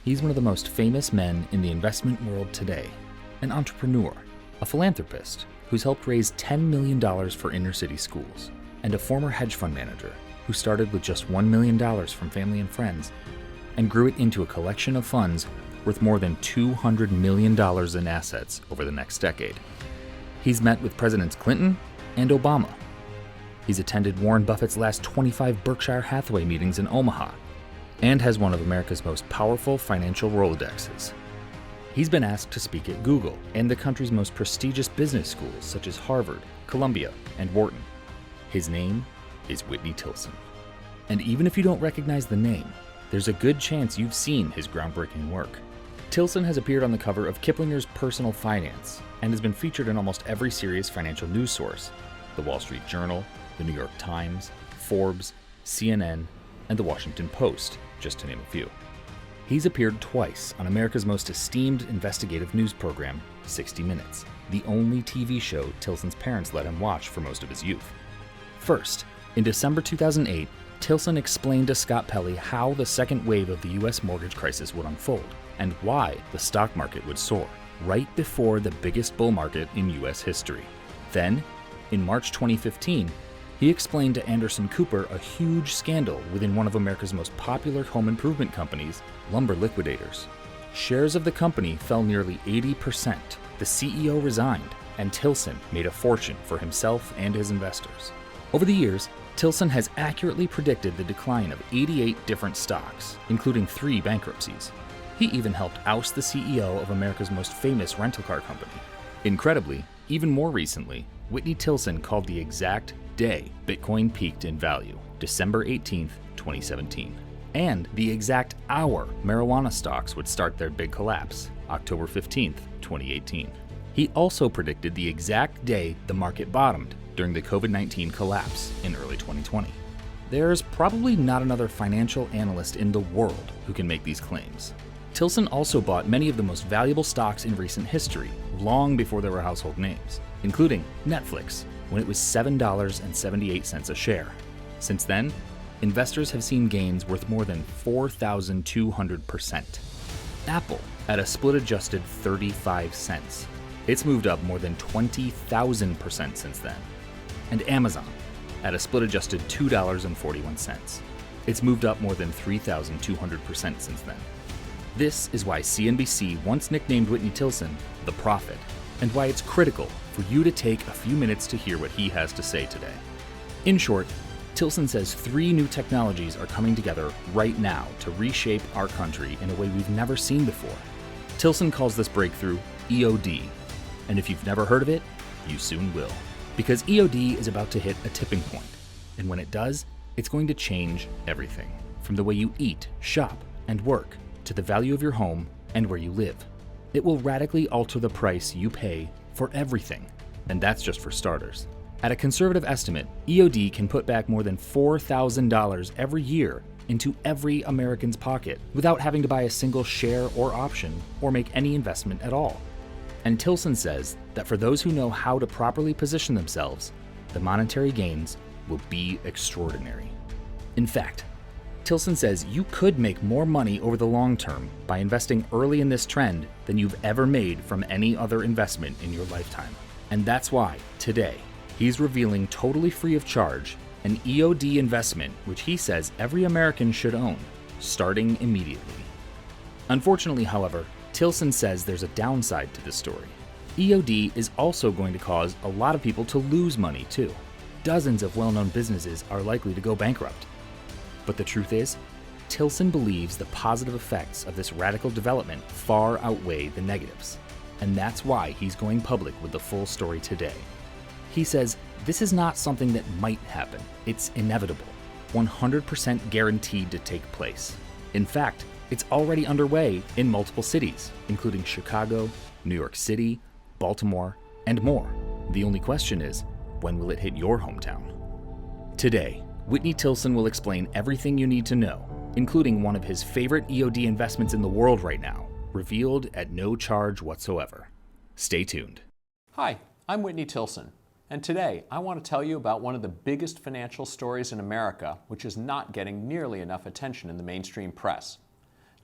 He's one of the most famous men in the investment world today, an entrepreneur, a philanthropist who's helped raise $10 million for inner city schools, and a former hedge fund manager who started with just $1 million from family and friends and grew it into a collection of funds worth more than $200 million in assets over the next decade. He's met with Presidents Clinton and Obama. He's attended Warren Buffett's last 25 Berkshire Hathaway meetings in Omaha, and has one of America's most powerful financial Rolodexes. He's been asked to speak at Google and the country's most prestigious business schools such as Harvard, Columbia, and Wharton. His name is Whitney Tilson. And even if you don't recognize the name, there's a good chance you've seen his groundbreaking work. Tilson has appeared on the cover of Kiplinger's Personal Finance and has been featured in almost every serious financial news source: The Wall Street Journal, The New York Times, Forbes, CNN, and The Washington Post, just to name a few. He's appeared twice on America's most esteemed investigative news program, 60 Minutes, the only TV show Tilson's parents let him watch for most of his youth. First, in December 2008, Tilson explained to Scott Pelley how the second wave of the U.S. mortgage crisis would unfold and why the stock market would soar, right before the biggest bull market in U.S. history. Then, in March 2015, he explained to Anderson Cooper a huge scandal within one of America's most popular home improvement companies, Lumber Liquidators. Shares of the company fell nearly 80%, the CEO resigned, and Tilson made a fortune for himself and his investors. Over the years, Tilson has accurately predicted the decline of 88 different stocks, including 3 bankruptcies. He even helped oust the CEO of America's most famous rental car company. Incredibly, even more recently, Whitney Tilson called the exact day Bitcoin peaked in value, December 18th, 2017, and the exact hour marijuana stocks would start their big collapse, October 15th, 2018. He also predicted the exact day the market bottomed during the COVID-19 collapse in early 2020. There's probably not another financial analyst in the world who can make these claims. Tilson also bought many of the most valuable stocks in recent history, long before they were household names, including Netflix, when it was $7.78 a share. Since then, investors have seen gains worth more than 4,200%. Apple at a split-adjusted 35 cents. It's moved up more than 20,000% since then. And Amazon at a split-adjusted $2.41. It's moved up more than 3,200% since then. This is why CNBC once nicknamed Whitney Tilson the Prophet, and why it's critical for you to take a few minutes to hear what he has to say today. In short, Tilson says 3 new technologies are coming together right now to reshape our country in a way we've never seen before. Tilson calls this breakthrough EoD, and if you've never heard of it, you soon will. Because EoD is about to hit a tipping point, and when it does, it's going to change everything, from the way you eat, shop, and work, to the value of your home and where you live. It will radically alter the price you pay for everything, and that's just for starters. At a conservative estimate, EoD can put back more than $4,000 every year into every American's pocket without having to buy a single share or option or make any investment at all. And Tilson says that for those who know how to properly position themselves, the monetary gains will be extraordinary. In fact, Tilson says you could make more money over the long term by investing early in this trend than you've ever made from any other investment in your lifetime. And that's why, today, he's revealing totally free of charge an EoD investment which he says every American should own, starting immediately. Unfortunately, however, Tilson says there's a downside to this story. EoD is also going to cause a lot of people to lose money too. Dozens of well-known businesses are likely to go bankrupt. But the truth is, Tilson believes the positive effects of this radical development far outweigh the negatives. And that's why he's going public with the full story today. He says this is not something that might happen. It's inevitable, 100% guaranteed to take place. In fact, it's already underway in multiple cities, including Chicago, New York City, Baltimore, and more. The only question is, when will it hit your hometown? Today, Whitney Tilson will explain everything you need to know, including one of his favorite EoD investments in the world right now, revealed at no charge whatsoever. Stay tuned. Hi, I'm Whitney Tilson, and today I want to tell you about one of the biggest financial stories in America, which is not getting nearly enough attention in the mainstream press.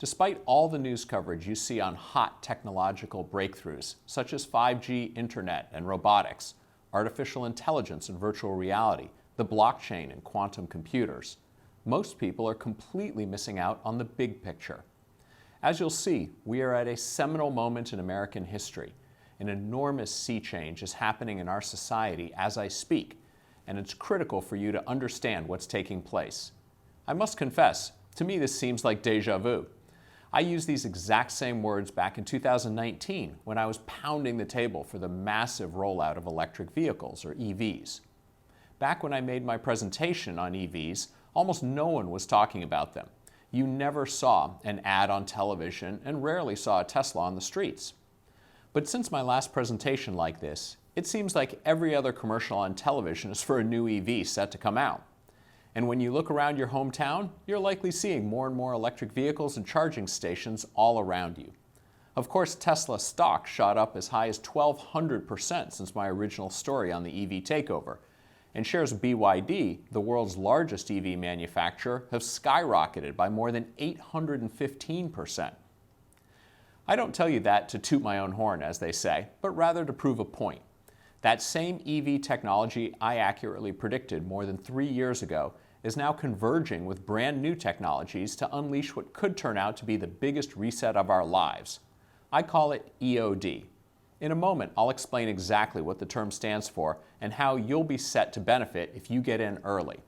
Despite all the news coverage you see on hot technological breakthroughs, such as 5G internet and robotics, artificial intelligence and virtual reality, the blockchain and quantum computers, most people are completely missing out on the big picture. As you'll see, we are at a seminal moment in American history. An enormous sea change is happening in our society as I speak, and it's critical for you to understand what's taking place. I must confess, to me this seems like deja vu. I used these exact same words back in 2019 when I was pounding the table for the massive rollout of electric vehicles, or EVs. Back when I made my presentation on EVs, almost no one was talking about them. You never saw an ad on television and rarely saw a Tesla on the streets. But since my last presentation like this, it seems like every other commercial on television is for a new EV set to come out. And when you look around your hometown, you're likely seeing more and more electric vehicles and charging stations all around you. Of course, Tesla stock shot up as high as 1,200% since my original story on the EV takeover. And shares of BYD, the world's largest EV manufacturer, have skyrocketed by more than 815%. I don't tell you that to toot my own horn, as they say, but rather to prove a point. That same EV technology I accurately predicted more than 3 years ago is now converging with brand new technologies to unleash what could turn out to be the biggest reset of our lives. I call it EoD. In a moment, I'll explain exactly what the term stands for and how you'll be set to benefit if you get in early.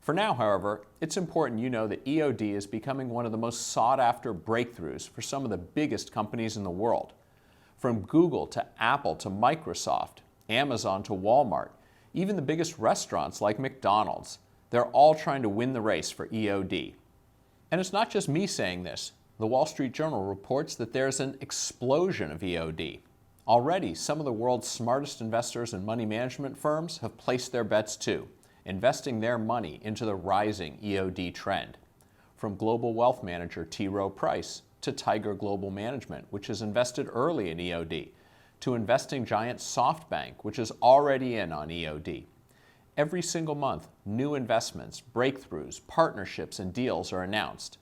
For now, however, it's important you know that EoD is becoming one of the most sought-after breakthroughs for some of the biggest companies in the world. From Google to Apple to Microsoft, Amazon to Walmart, even the biggest restaurants like McDonald's, they're all trying to win the race for EoD. And it's not just me saying this. The Wall Street Journal reports that there's an explosion of EoD. Already, some of the world's smartest investors and money management firms have placed their bets too, investing their money into the rising EoD trend. From global wealth manager T. Rowe Price to Tiger Global Management, which has invested early in EoD, to investing giant SoftBank, which is already in on EoD. Every single month, new investments, breakthroughs, partnerships, and deals are announced.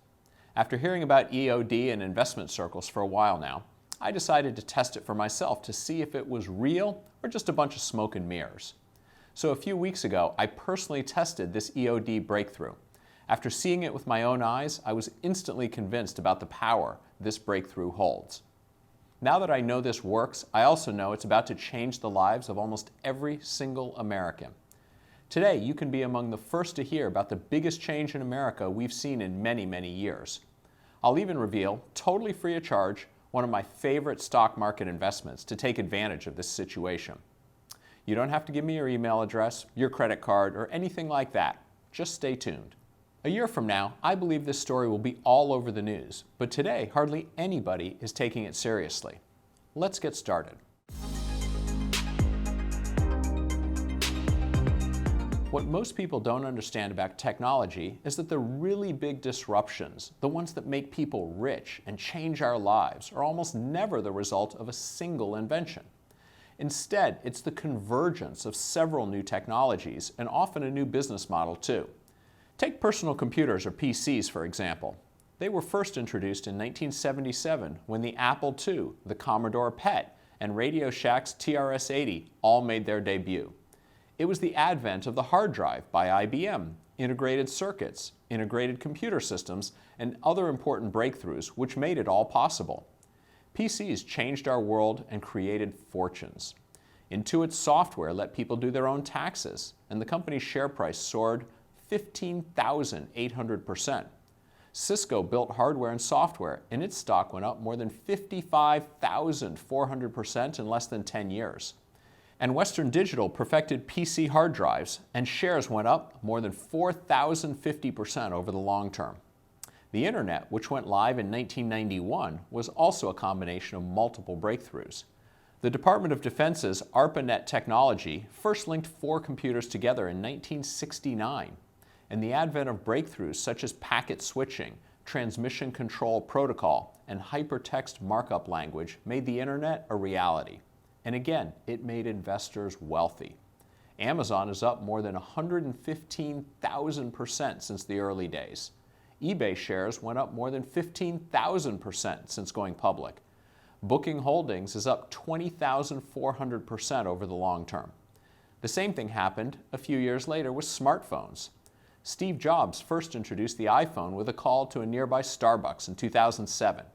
After hearing about EoD in investment circles for a while now, I decided to test it for myself to see if it was real or just a bunch of smoke and mirrors. So a few weeks ago, I personally tested this EoD breakthrough. After seeing it with my own eyes, I was instantly convinced about the power this breakthrough holds. Now that I know this works, I also know it's about to change the lives of almost every single American. Today, you can be among the first to hear about the biggest change in America we've seen in many, many years. I'll even reveal, totally free of charge, one of my favorite stock market investments to take advantage of this situation. You don't have to give me your email address, your credit card, or anything like that. Just stay tuned. A year from now, I believe this story will be all over the news, but today hardly anybody is taking it seriously. Let's get started. What most people don't understand about technology is that the really big disruptions, the ones that make people rich and change our lives, are almost never the result of a single invention. Instead, it's the convergence of several new technologies and often a new business model too. Take personal computers or PCs, for example. They were first introduced in 1977 when the Apple II, the Commodore PET, and Radio Shack's TRS-80 all made their debut. It was the advent of the hard drive by IBM, integrated circuits, integrated computer systems, and other important breakthroughs which made it all possible. PCs changed our world and created fortunes. Intuit's software let people do their own taxes, and the company's share price soared 15,800%. Cisco built hardware and software, and its stock went up more than 55,400% in less than 10 years. And Western Digital perfected PC hard drives, and shares went up more than 4,050% over the long term. The Internet, which went live in 1991, was also a combination of multiple breakthroughs. The Department of Defense's ARPANET technology first linked 4 computers together in 1969, and the advent of breakthroughs such as packet switching, transmission control protocol, and hypertext markup language made the Internet a reality. And again, it made investors wealthy. Amazon is up more than 115,000% since the early days. eBay shares went up more than 15,000% since going public. Booking Holdings is up 20,400% over the long term. The same thing happened a few years later with smartphones. Steve Jobs first introduced the iPhone with a call to a nearby Starbucks in 2007.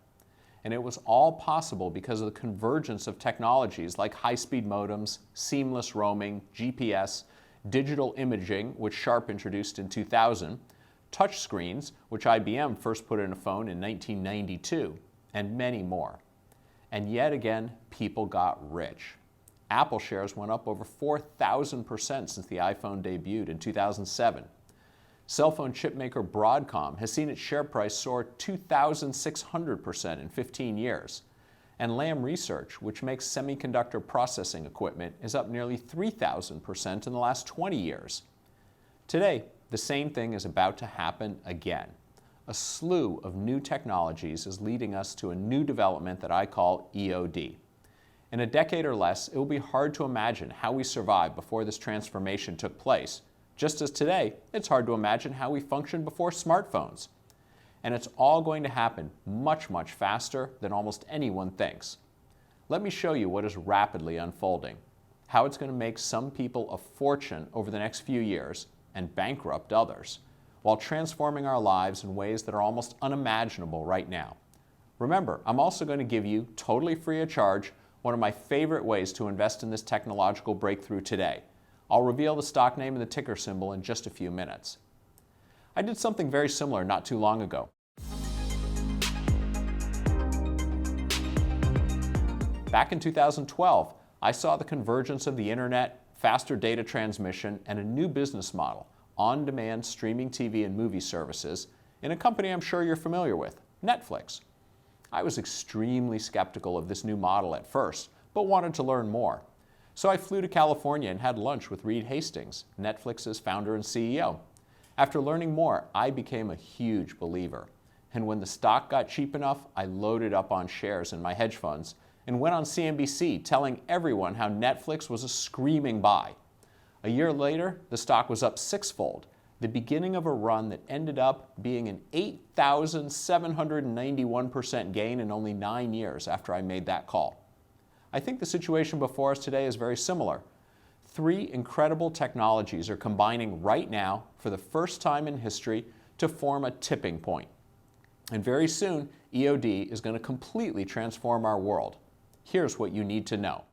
And it was all possible because of the convergence of technologies like high-speed modems, seamless roaming, GPS, digital imaging, which Sharp introduced in 2000, touchscreens, which IBM first put in a phone in 1992, and many more. And yet again, people got rich. Apple shares went up over 4,000% since the iPhone debuted in 2007. Cell phone chipmaker Broadcom has seen its share price soar 2,600% in 15 years. And Lam Research, which makes semiconductor processing equipment, is up nearly 3,000% in the last 20 years. Today, the same thing is about to happen again. A slew of new technologies is leading us to a new development that I call EoD. In a decade or less, it will be hard to imagine how we survived before this transformation took place, just as today, it's hard to imagine how we functioned before smartphones. And it's all going to happen much, much faster than almost anyone thinks. Let me show you what is rapidly unfolding, how it's going to make some people a fortune over the next few years and bankrupt others, while transforming our lives in ways that are almost unimaginable right now. Remember, I'm also going to give you, totally free of charge, one of my favorite ways to invest in this technological breakthrough today. I'll reveal the stock name and the ticker symbol in just a few minutes. I did something very similar not too long ago. Back in 2012, I saw the convergence of the internet, faster data transmission, and a new business model, on-demand streaming TV and movie services, in a company I'm sure you're familiar with, Netflix. I was extremely skeptical of this new model at first, but wanted to learn more. So I flew to California and had lunch with Reed Hastings, Netflix's founder and CEO. After learning more, I became a huge believer. And when the stock got cheap enough, I loaded up on shares in my hedge funds and went on CNBC telling everyone how Netflix was a screaming buy. A year later, the stock was up sixfold, the beginning of a run that ended up being an 8,791% gain in only 9 years after I made that call. I think the situation before us today is very similar. Three incredible technologies are combining right now for the first time in history to form a tipping point. And very soon, EoD is going to completely transform our world. Here's what you need to know.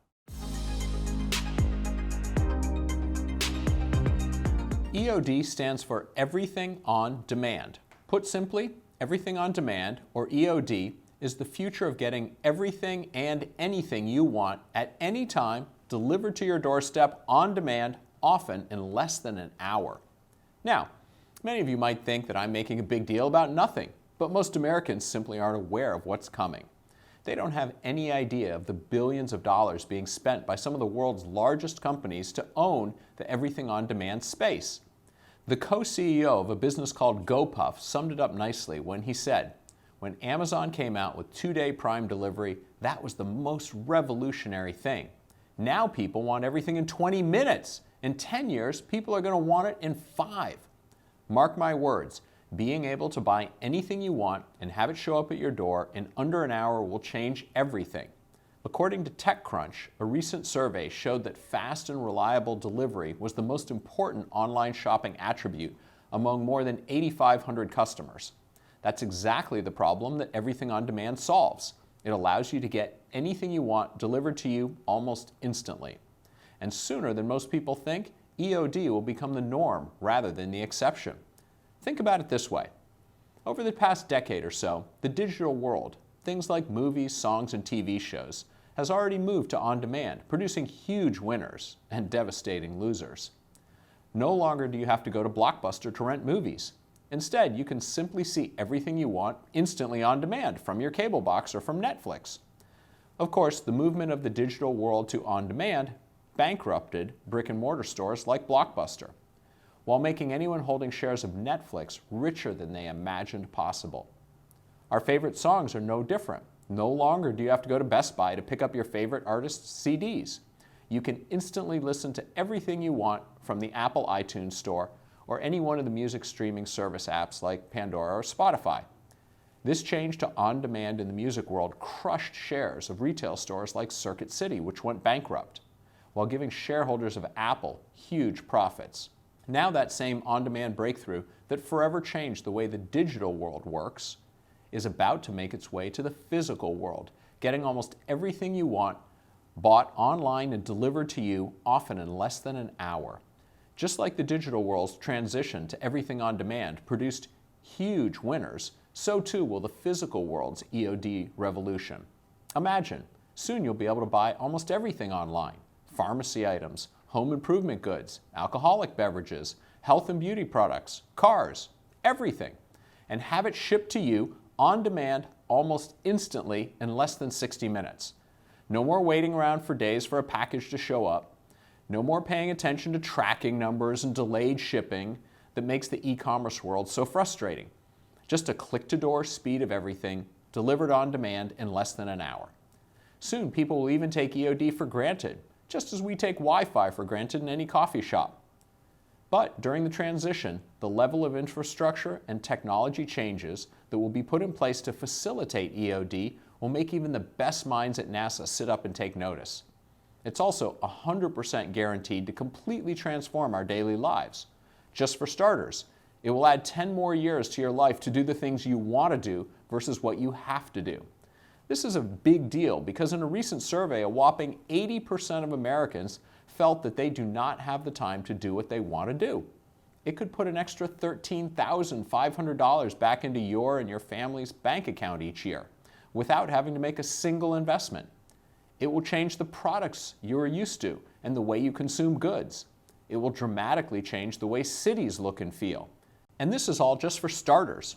EoD stands for Everything on Demand. Put simply, Everything on Demand, or EoD, is the future of getting everything and anything you want at any time delivered to your doorstep on demand, often in less than an hour. Now, many of you might think that I'm making a big deal about nothing, but most Americans simply aren't aware of what's coming. They don't have any idea of the billions of dollars being spent by some of the world's largest companies to own the everything on demand space. The co-CEO of a business called GoPuff summed it up nicely when he said, when Amazon came out with 2-day Prime delivery, that was the most revolutionary thing. Now people want everything in 20 minutes. In 10 years, people are going to want it in 5. Mark my words, being able to buy anything you want and have it show up at your door in under an hour will change everything. According to TechCrunch, a recent survey showed that fast and reliable delivery was the most important online shopping attribute among more than 8,500 customers. That's exactly the problem that Everything on Demand solves. It allows you to get anything you want delivered to you almost instantly. And sooner than most people think, EoD will become the norm rather than the exception. Think about it this way. Over the past decade or so, the digital world, things like movies, songs, and TV shows, has already moved to on-demand, producing huge winners and devastating losers. No longer do you have to go to Blockbuster to rent movies. Instead, you can simply see everything you want instantly on demand from your cable box or from Netflix. Of course, the movement of the digital world to on-demand bankrupted brick-and-mortar stores like Blockbuster, while making anyone holding shares of Netflix richer than they imagined possible. Our favorite songs are no different. No longer do you have to go to Best Buy to pick up your favorite artist's CDs. You can instantly listen to everything you want from the Apple iTunes Store or any one of the music streaming service apps like Pandora or Spotify. This change to on-demand in the music world crushed shares of retail stores like Circuit City, which went bankrupt, while giving shareholders of Apple huge profits. Now that same on-demand breakthrough that forever changed the way the digital world works is about to make its way to the physical world, getting almost everything you want bought online and delivered to you, often in less than an hour. Just like the digital world's transition to everything on demand produced huge winners, so too will the physical world's EoD revolution. Imagine, soon you'll be able to buy almost everything online: pharmacy items, home improvement goods, alcoholic beverages, health and beauty products, cars, everything, and have it shipped to you on demand almost instantly in less than 60 minutes. No more waiting around for days for a package to show up. No more paying attention to tracking numbers and delayed shipping that makes the e-commerce world so frustrating. Just a click-to-door speed of everything, delivered on demand in less than an hour. Soon people will even take EoD for granted, just as we take Wi-Fi for granted in any coffee shop. But during the transition, the level of infrastructure and technology changes that will be put in place to facilitate EoD will make even the best minds at NASA sit up and take notice. It's also 100% guaranteed to completely transform our daily lives. Just for starters, it will add 10 more years to your life to do the things you want to do versus what you have to do. This is a big deal because in a recent survey, a whopping 80% of Americans felt that they do not have the time to do what they want to do. It could put an extra $13,500 back into your and your family's bank account each year without having to make a single investment. It will change the products you are used to and the way you consume goods. It will dramatically change the way cities look and feel. And this is all just for starters.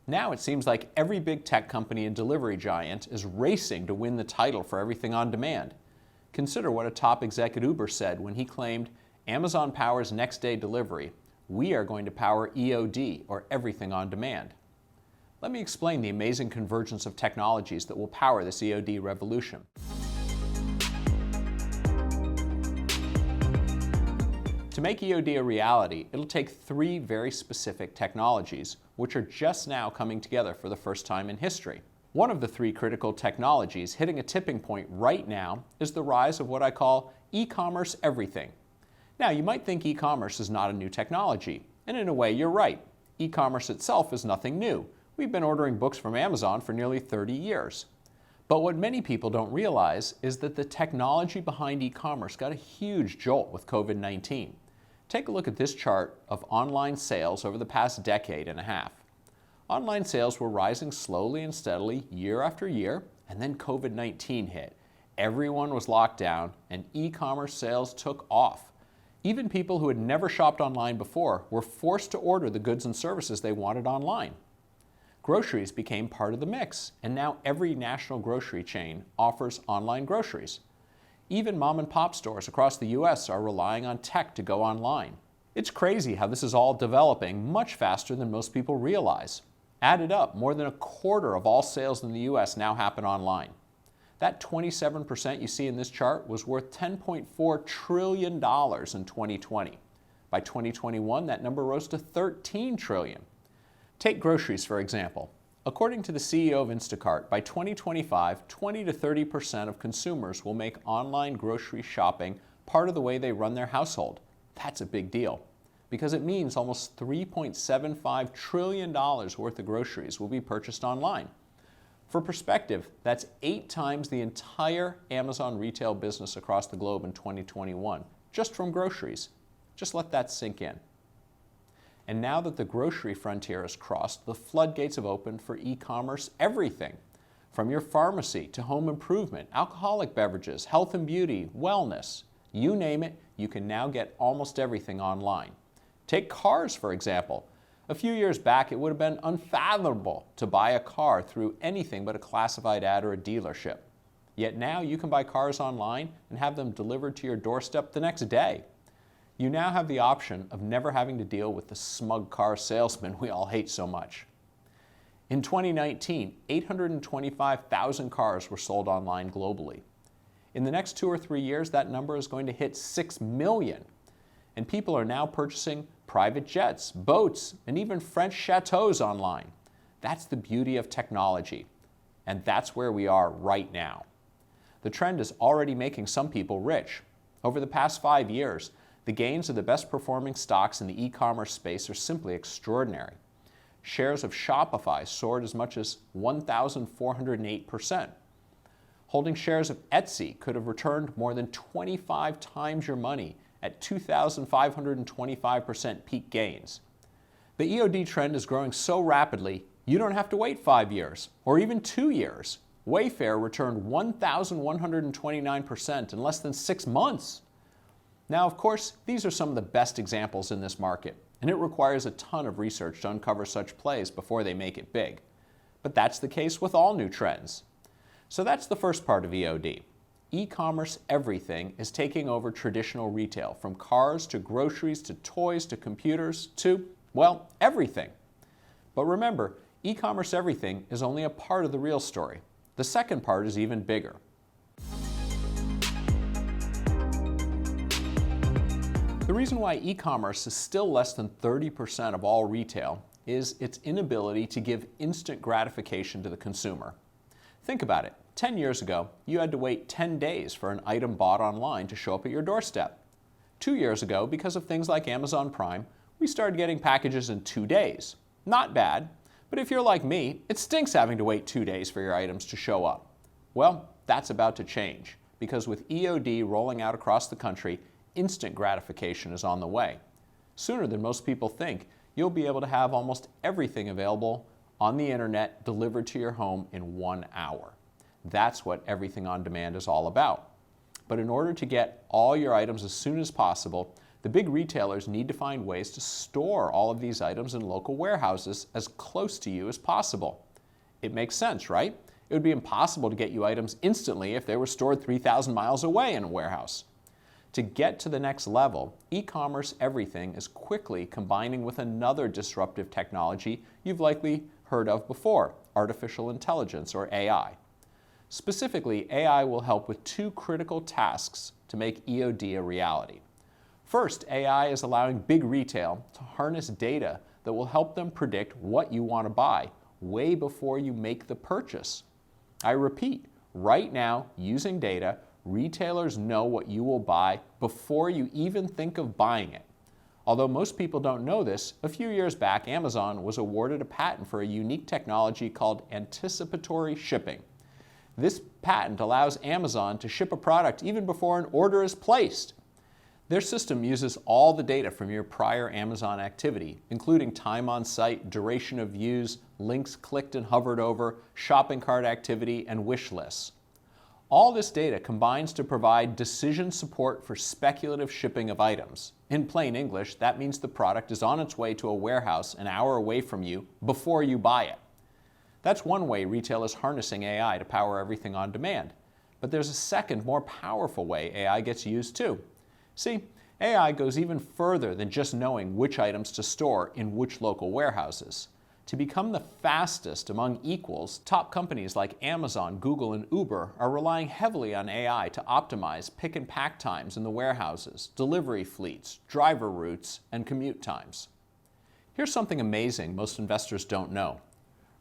Now it seems like every big tech company and delivery giant is racing to win the title for everything on demand. Consider what a top exec at Uber said when he claimed, "Amazon powers next day delivery. We are going to power EoD, or everything on demand." Let me explain the amazing convergence of technologies that will power this EoD revolution. To make EoD a reality, it'll take three very specific technologies, which are just now coming together for the first time in history. One of the three critical technologies hitting a tipping point right now is the rise of what I call e-commerce everything. Now, you might think e-commerce is not a new technology, and in a way you're right. E-commerce itself is nothing new. We've been ordering books from Amazon for nearly 30 years. But what many people don't realize is that the technology behind e-commerce got a huge jolt with COVID-19. Take a look at this chart of online sales over the past decade and a half. Online sales were rising slowly and steadily year after year, and then COVID-19 hit. Everyone was locked down, and e-commerce sales took off. Even people who had never shopped online before were forced to order the goods and services they wanted online. Groceries became part of the mix, and now every national grocery chain offers online groceries. Even mom-and-pop stores across the US are relying on tech to go online. It's crazy how this is all developing much faster than most people realize. Added up, more than a quarter of all sales in the US now happen online. That 27% you see in this chart was worth $10.4 trillion in 2020. By 2021, that number rose to $13 trillion. Take groceries, for example. According to the CEO of Instacart, by 2025, 20 to 30% of consumers will make online grocery shopping part of the way they run their household. That's a big deal, because it means almost $3.75 trillion worth of groceries will be purchased online. For perspective, that's 8 times the entire Amazon retail business across the globe in 2021, just from groceries. Just let that sink in. And now that the grocery frontier is crossed, the floodgates have opened for e-commerce everything. From your pharmacy to home improvement, alcoholic beverages, health and beauty, wellness, you name it, you can now get almost everything online. Take cars, for example. A few years back, it would have been unfathomable to buy a car through anything but a classified ad or a dealership. Yet now you can buy cars online and have them delivered to your doorstep the next day. You now have the option of never having to deal with the smug car salesman we all hate so much. In 2019, 825,000 cars were sold online globally. In the next 2 or 3 years, that number is going to hit 6 million. And people are now purchasing private jets, boats, and even French chateaux online. That's the beauty of technology. And that's where we are right now. The trend is already making some people rich. Over the past 5 years, the gains of the best performing stocks in the e-commerce space are simply extraordinary. Shares of Shopify soared as much as 1,408%. Holding shares of Etsy could have returned more than 25 times your money at 2,525% peak gains. The EoD trend is growing so rapidly, you don't have to wait 5 years or even 2 years. Wayfair returned 1,129% in less than 6 months. Now, of course, these are some of the best examples in this market, and it requires a ton of research to uncover such plays before they make it big. But that's the case with all new trends. So that's the first part of EoD. E-commerce everything is taking over traditional retail, from cars to groceries to toys to computers to, well, everything. But remember, e-commerce everything is only a part of the real story. The second part is even bigger. The reason why e-commerce is still less than 30% of all retail is its inability to give instant gratification to the consumer. Think about it. 10 years ago, you had to wait 10 days for an item bought online to show up at your doorstep. 2 years ago, because of things like Amazon Prime, we started getting packages in 2 days. Not bad, but if you're like me, it stinks having to wait 2 days for your items to show up. Well, that's about to change, because with EoD rolling out across the country, instant gratification is on the way. Sooner than most people think, you'll be able to have almost everything available on the internet delivered to your home in 1 hour. That's what everything on demand is all about. But in order to get all your items as soon as possible, the big retailers need to find ways to store all of these items in local warehouses as close to you as possible. It makes sense, right? It would be impossible to get you items instantly if they were stored 3,000 miles away in a warehouse. To get to the next level, e-commerce everything is quickly combining with another disruptive technology you've likely heard of before, artificial intelligence, or AI. Specifically, AI will help with 2 critical tasks to make EoD a reality. First, AI is allowing big retail to harness data that will help them predict what you want to buy way before you make the purchase. I repeat, right now, using data, retailers know what you will buy before you even think of buying it. Although most people don't know this, a few years back, Amazon was awarded a patent for a unique technology called anticipatory shipping. This patent allows Amazon to ship a product even before an order is placed. Their system uses all the data from your prior Amazon activity, including time on site, duration of views, links clicked and hovered over, shopping cart activity, and wish lists. All this data combines to provide decision support for speculative shipping of items. In plain English, that means the product is on its way to a warehouse an hour away from you before you buy it. That's one way retail is harnessing AI to power everything on demand. But there's a second, more powerful way AI gets used too. See, AI goes even further than just knowing which items to store in which local warehouses. To become the fastest among equals, top companies like Amazon, Google, and Uber are relying heavily on AI to optimize pick and pack times in the warehouses, delivery fleets, driver routes, and commute times. Here's something amazing most investors don't know.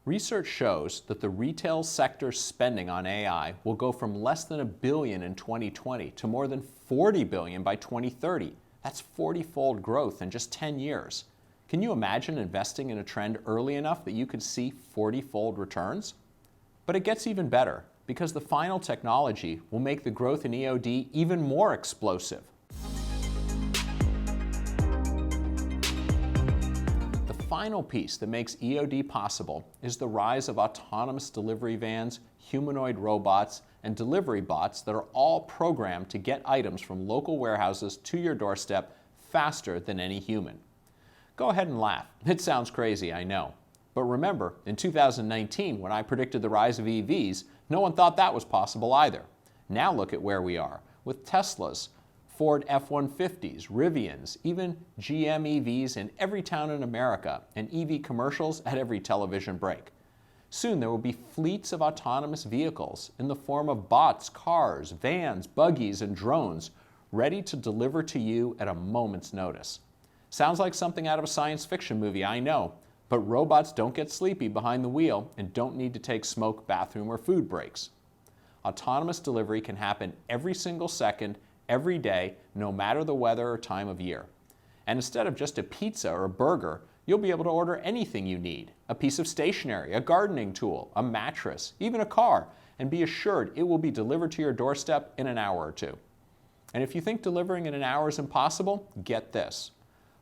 Research shows that the retail sector's spending on AI will go from less than $1 billion in 2020 to more than $40 billion by 2030. That's 40-fold growth in just 10 years. Can you imagine investing in a trend early enough that you could see 40-fold returns? But it gets even better, because the final technology will make the growth in EoD even more explosive. The final piece that makes EoD possible is the rise of autonomous delivery vans, humanoid robots, and delivery bots that are all programmed to get items from local warehouses to your doorstep faster than any human. Go ahead and laugh. It sounds crazy, I know. But remember, in 2019, when I predicted the rise of EVs, no one thought that was possible either. Now look at where we are, with Teslas, Ford F-150s, Rivians, even GM EVs in every town in America, and EV commercials at every television break. Soon there will be fleets of autonomous vehicles in the form of bots, cars, vans, buggies, and drones, ready to deliver to you at a moment's notice. Sounds like something out of a science fiction movie, I know, but robots don't get sleepy behind the wheel and don't need to take smoke, bathroom, or food breaks. Autonomous delivery can happen every single second, every day, no matter the weather or time of year. And instead of just a pizza or a burger, you'll be able to order anything you need, a piece of stationery, a gardening tool, a mattress, even a car, and be assured it will be delivered to your doorstep in an hour or two. And if you think delivering in an hour is impossible, get this.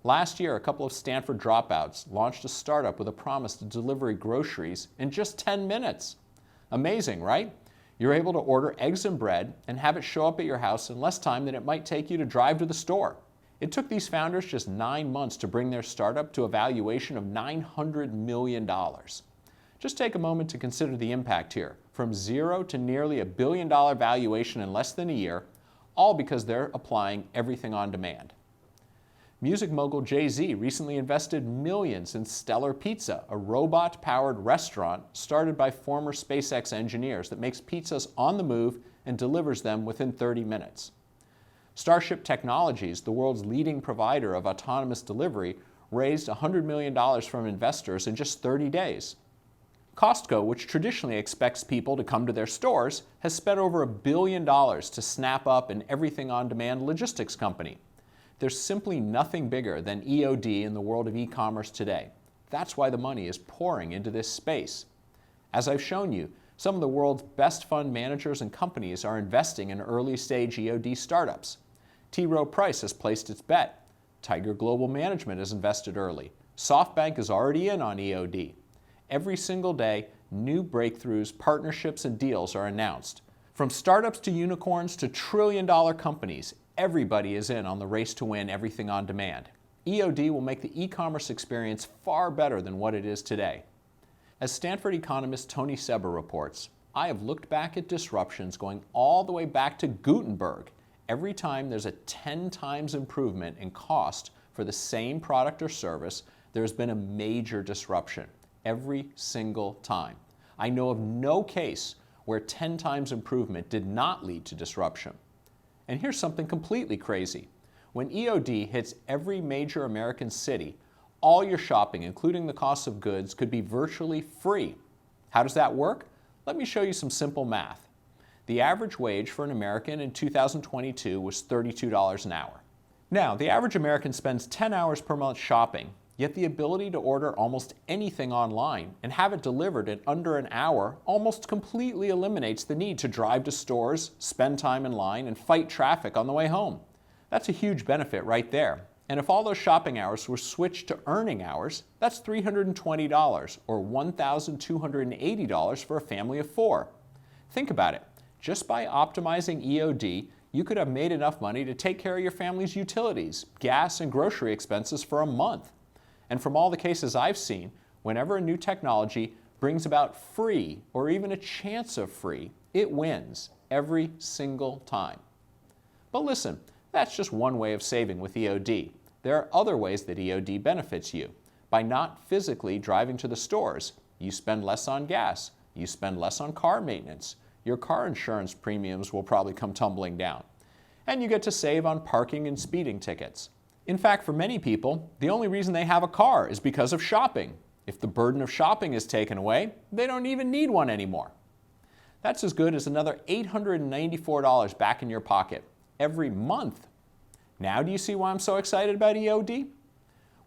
Last year, a couple of Stanford dropouts launched a startup with a promise to deliver groceries in just 10 minutes. Amazing, right? You're able to order eggs and bread and have it show up at your house in less time than it might take you to drive to the store. It took these founders just 9 months to bring their startup to a valuation of $900 million. Just take a moment to consider the impact here. From zero to nearly $1 billion valuation in less than a year, all because they're applying everything on demand. Music mogul Jay-Z recently invested millions in Stellar Pizza, a robot-powered restaurant started by former SpaceX engineers that makes pizzas on the move and delivers them within 30 minutes. Starship Technologies, the world's leading provider of autonomous delivery, raised $100 million from investors in just 30 days. Costco, which traditionally expects people to come to their stores, has spent over $1 billion to snap up an everything-on-demand logistics company. There's simply nothing bigger than EoD in the world of e-commerce today. That's why the money is pouring into this space. As I've shown you, some of the world's best fund managers and companies are investing in early-stage EoD startups. T. Rowe Price has placed its bet. Tiger Global Management has invested early. SoftBank is already in on EoD. Every single day, new breakthroughs, partnerships, and deals are announced. From startups to unicorns to trillion-dollar companies, everybody is in on the race to win everything on demand. EoD will make the e-commerce experience far better than what it is today. As Stanford economist Tony Seba reports, I have looked back at disruptions going all the way back to Gutenberg. Every time there's a 10 times improvement in cost for the same product or service, there's been a major disruption. Every single time. I know of no case where 10 times improvement did not lead to disruption. And here's something completely crazy. When EoD hits every major American city, all your shopping, including the cost of goods, could be virtually free. How does that work? Let me show you some simple math. The average wage for an American in 2022 was $32 an hour. Now, the average American spends 10 hours per month shopping, yet the ability to order almost anything online and have it delivered in under an hour almost completely eliminates the need to drive to stores, spend time in line, and fight traffic on the way home. That's a huge benefit right there. And if all those shopping hours were switched to earning hours, that's $320 or $1,280 for a family of 4. Think about it. Just by optimizing EoD, you could have made enough money to take care of your family's utilities, gas, and grocery expenses for a month. And from all the cases I've seen, whenever a new technology brings about free or even a chance of free, it wins every single time. But listen, that's just one way of saving with EoD. There are other ways that EoD benefits you. By not physically driving to the stores, you spend less on gas, you spend less on car maintenance, your car insurance premiums will probably come tumbling down, and you get to save on parking and speeding tickets. In fact, for many people, the only reason they have a car is because of shopping. If the burden of shopping is taken away, they don't even need one anymore. That's as good as another $894 back in your pocket every month. Now do you see why I'm so excited about EoD?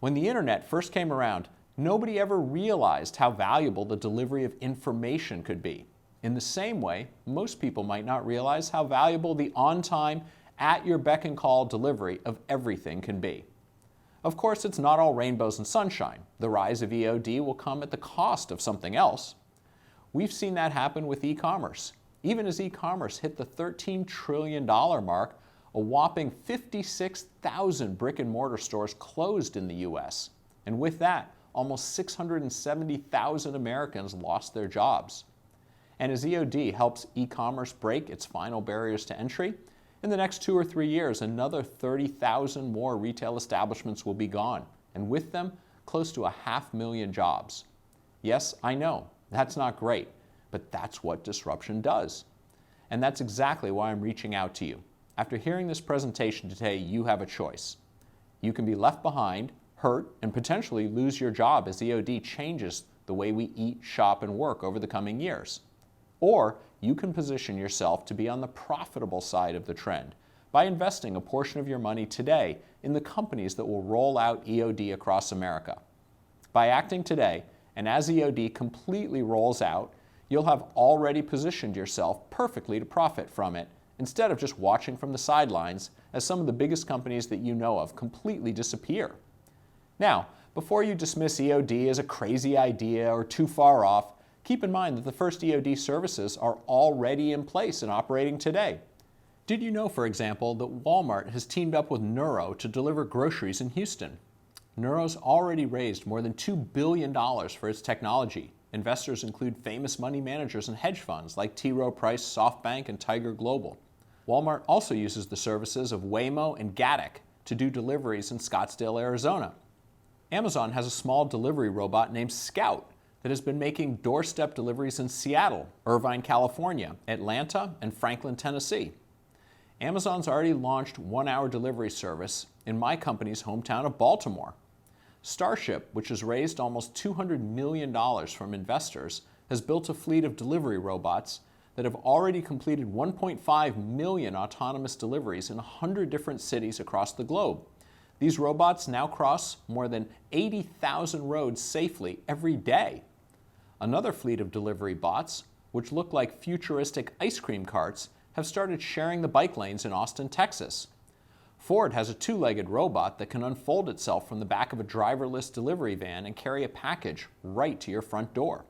When the internet first came around, nobody ever realized how valuable the delivery of information could be. In the same way, most people might not realize how valuable the on-time, at your beck and call delivery of everything can be. Of course, it's not all rainbows and sunshine. The rise of EoD will come at the cost of something else. We've seen that happen with e-commerce. Even as e-commerce hit the $13 trillion mark, a whopping 56,000 brick and mortar stores closed in the US. And with that, almost 670,000 Americans lost their jobs. And as EoD helps e-commerce break its final barriers to entry, in the next 2 or 3 years, another 30,000 more retail establishments will be gone, and with them, close to 500,000 jobs. Yes, I know, that's not great, but that's what disruption does. And that's exactly why I'm reaching out to you. After hearing this presentation today, you have a choice. You can be left behind, hurt, and potentially lose your job as EoD changes the way we eat, shop, and work over the coming years. Or you can position yourself to be on the profitable side of the trend by investing a portion of your money today in the companies that will roll out EoD across America. By acting today, and as EoD completely rolls out, you'll have already positioned yourself perfectly to profit from it, instead of just watching from the sidelines as some of the biggest companies that you know of completely disappear. Now, before you dismiss EoD as a crazy idea or too far off, keep in mind that the first EoD services are already in place and operating today. Did you know, for example, that Walmart has teamed up with Neuro to deliver groceries in Houston? Neuro's already raised more than $2 billion for its technology. Investors include famous money managers and hedge funds like T. Rowe Price, SoftBank, and Tiger Global. Walmart also uses the services of Waymo and Gatik to do deliveries in Scottsdale, Arizona. Amazon has a small delivery robot named Scout that has been making doorstep deliveries in Seattle, Irvine, California, Atlanta, and Franklin, Tennessee. Amazon's already launched one-hour delivery service in my company's hometown of Baltimore. Starship, which has raised almost $200 million from investors, has built a fleet of delivery robots that have already completed 1.5 million autonomous deliveries in 100 different cities across the globe. These robots now cross more than 80,000 roads safely every day. Another fleet of delivery bots, which look like futuristic ice cream carts, have started sharing the bike lanes in Austin, Texas. Ford has a two-legged robot that can unfold itself from the back of a driverless delivery van and carry a package right to your front door.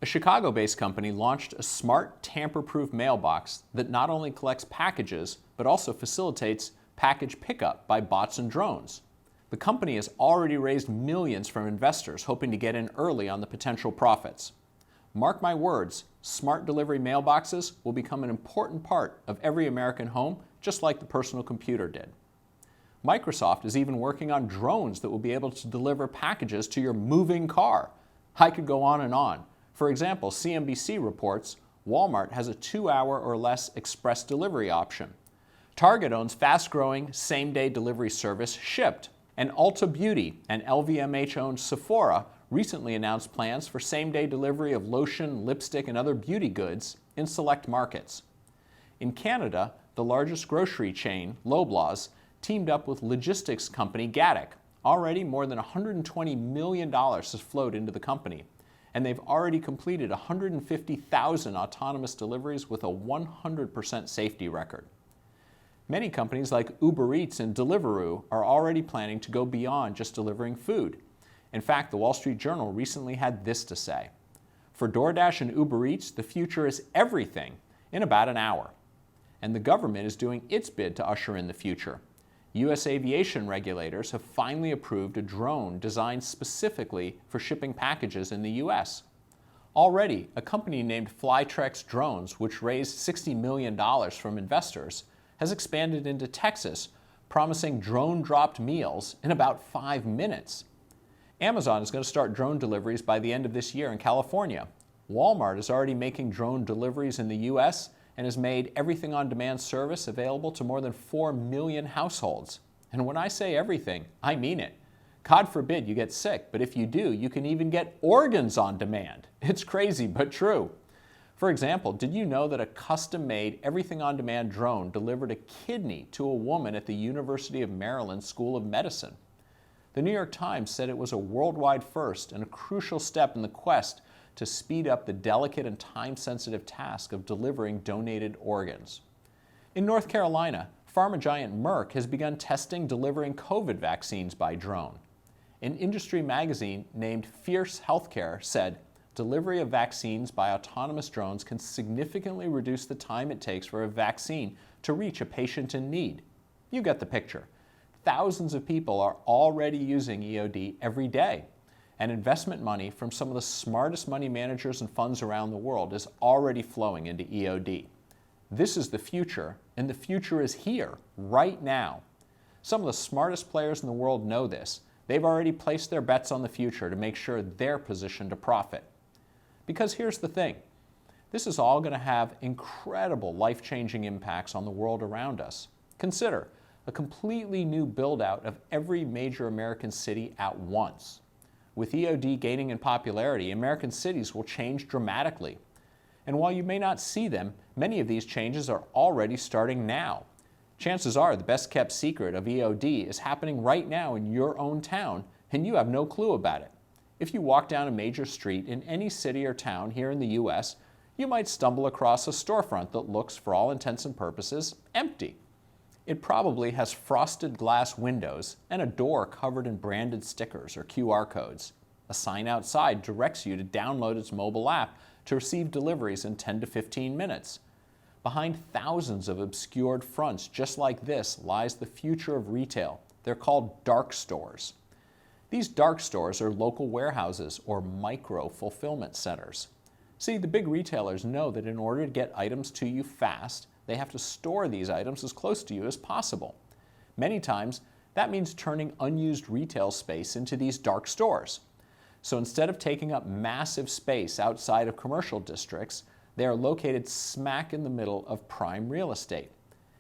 A Chicago-based company launched a smart, tamper-proof mailbox that not only collects packages, but also facilitates package pickup by bots and drones. The company has already raised millions from investors hoping to get in early on the potential profits. Mark my words, smart delivery mailboxes will become an important part of every American home, just like the personal computer did. Microsoft is even working on drones that will be able to deliver packages to your moving car. I could go on and on. For example, CNBC reports Walmart has a 2-hour or less express delivery option. Target owns fast-growing same-day delivery service Shipt, and Ulta Beauty and LVMH-owned Sephora recently announced plans for same-day delivery of lotion, lipstick, and other beauty goods in select markets. In Canada, the largest grocery chain, Loblaws, teamed up with logistics company Gatik. Already more than $120 million has flowed into the company, and they've already completed 150,000 autonomous deliveries with a 100% safety record. Many companies like Uber Eats and Deliveroo are already planning to go beyond just delivering food. In fact, the Wall Street Journal recently had this to say: for DoorDash and Uber Eats, the future is everything in about an hour. And the government is doing its bid to usher in the future. U.S. aviation regulators have finally approved a drone designed specifically for shipping packages in the U.S. Already, a company named Flytrex Drones, which raised $60 million from investors, has expanded into Texas, promising drone-dropped meals in about 5 minutes. Amazon is going to start drone deliveries by the end of this year in California. Walmart is already making drone deliveries in the U.S. and has made everything on-demand service available to more than 4 million households. And when I say everything, I mean it. God forbid you get sick, but if you do, you can even get organs on demand. It's crazy, but true. For example, did you know that a custom-made everything-on-demand drone delivered a kidney to a woman at the University of Maryland School of Medicine? The New York Times said it was a worldwide first and a crucial step in the quest to speed up the delicate and time-sensitive task of delivering donated organs. In North Carolina, pharma giant Merck has begun testing delivering COVID vaccines by drone. An industry magazine named Fierce Healthcare said, delivery of vaccines by autonomous drones can significantly reduce the time it takes for a vaccine to reach a patient in need. You get the picture. Thousands of people are already using EoD every day, and investment money from some of the smartest money managers and funds around the world is already flowing into EoD. This is the future, and the future is here, right now. Some of the smartest players in the world know this. They've already placed their bets on the future to make sure they're positioned to profit. Because here's the thing, this is all going to have incredible life-changing impacts on the world around us. Consider, a completely new build-out of every major American city at once. With EoD gaining in popularity, American cities will change dramatically. And while you may not see them, many of these changes are already starting now. Chances are the best-kept secret of EoD is happening right now in your own town, and you have no clue about it. If you walk down a major street in any city or town here in the U.S., you might stumble across a storefront that looks, for all intents and purposes, empty. It probably has frosted glass windows and a door covered in branded stickers or QR codes. A sign outside directs you to download its mobile app to receive deliveries in 10 to 15 minutes. Behind thousands of obscured fronts just like this lies the future of retail. They're called dark stores. These dark stores are local warehouses or micro-fulfillment centers. See, the big retailers know that in order to get items to you fast, they have to store these items as close to you as possible. Many times, that means turning unused retail space into these dark stores. So instead of taking up massive space outside of commercial districts, they are located smack in the middle of prime real estate.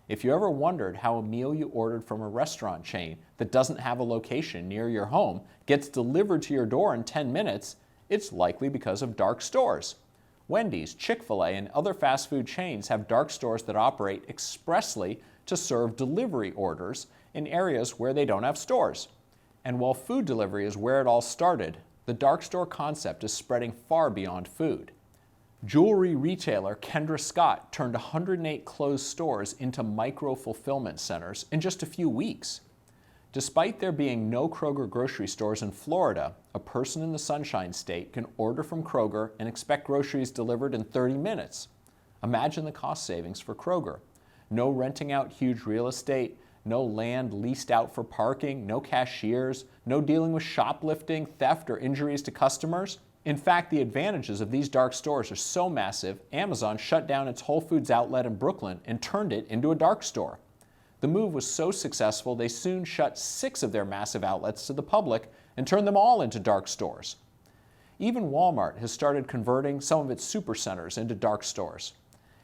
If you ever wondered how a meal you ordered from a restaurant chain that doesn't have a location near your home gets delivered to your door in 10 minutes, it's likely because of dark stores. Wendy's, Chick-fil-A, and other fast food chains have dark stores that operate expressly to serve delivery orders in areas where they don't have stores. And while food delivery is where it all started, the dark store concept is spreading far beyond food. Jewelry retailer Kendra Scott turned 108 closed stores into micro-fulfillment centers in just a few weeks. Despite there being no Kroger grocery stores in Florida, a person in the Sunshine State can order from Kroger and expect groceries delivered in 30 minutes. Imagine the cost savings for Kroger. No renting out huge real estate, no land leased out for parking, no cashiers, no dealing with shoplifting, theft, or injuries to customers. In fact, the advantages of these dark stores are so massive, Amazon shut down its Whole Foods outlet in Brooklyn and turned it into a dark store. The move was so successful, they soon shut 6 of their massive outlets to the public and turned them all into dark stores. Even Walmart has started converting some of its supercenters into dark stores.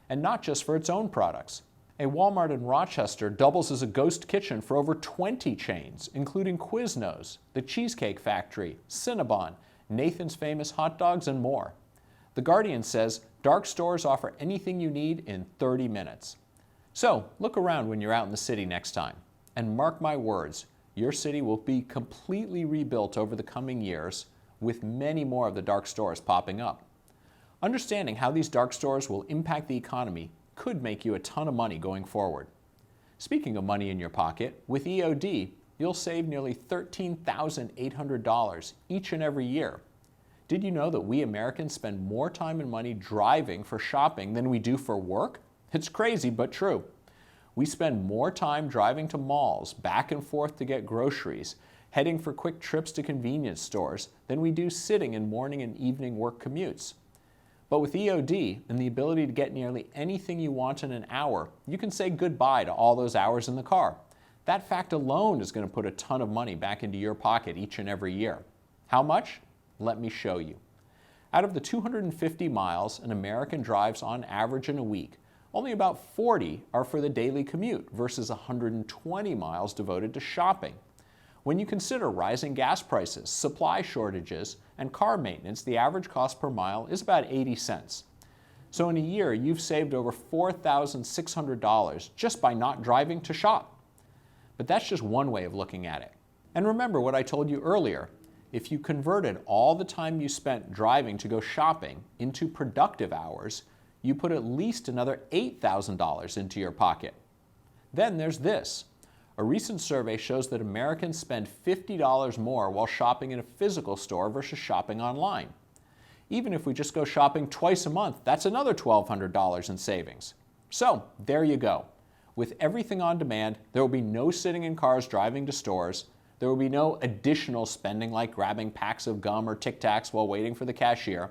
And not just for its own products. A Walmart in Rochester doubles as a ghost kitchen for over 20 chains, including Quiznos, the Cheesecake Factory, Cinnabon, Nathan's Famous Hot Dogs, and more. The Guardian says dark stores offer anything you need in 30 minutes. So look around when you're out in the city next time, and mark my words, your city will be completely rebuilt over the coming years with many more of the dark stores popping up. Understanding how these dark stores will impact the economy could make you a ton of money going forward. Speaking of money in your pocket, with EoD, you'll save nearly $13,800 each and every year. Did you know that we Americans spend more time and money driving for shopping than we do for work? It's crazy, but true. We spend more time driving to malls, back and forth to get groceries, heading for quick trips to convenience stores, than we do sitting in morning and evening work commutes. But with EoD and the ability to get nearly anything you want in an hour, you can say goodbye to all those hours in the car. That fact alone is going to put a ton of money back into your pocket each and every year. How much? Let me show you. Out of the 250 miles an American drives on average in a week, only about 40 are for the daily commute versus 120 miles devoted to shopping. When you consider rising gas prices, supply shortages, and car maintenance, the average cost per mile is about 80 cents. So in a year, you've saved over $4,600 just by not driving to shop. But that's just one way of looking at it. And remember what I told you earlier. If you converted all the time you spent driving to go shopping into productive hours, you put at least another $8,000 into your pocket. Then there's this. A recent survey shows that Americans spend $50 more while shopping in a physical store versus shopping online. Even if we just go shopping twice a month, that's another $1,200 in savings. So there you go. With everything on demand, there will be no sitting in cars driving to stores. There will be no additional spending like grabbing packs of gum or Tic Tacs while waiting for the cashier.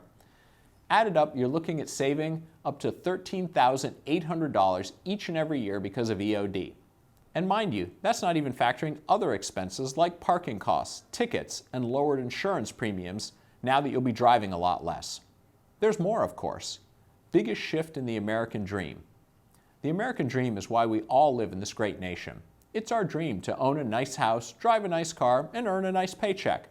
Added up, you're looking at saving up to $13,800 each and every year because of EoD. And mind you, that's not even factoring other expenses like parking costs, tickets, and lowered insurance premiums now that you'll be driving a lot less. There's more, of course. Biggest shift in the American dream. The American dream is why we all live in this great nation. It's our dream to own a nice house, drive a nice car, and earn a nice paycheck.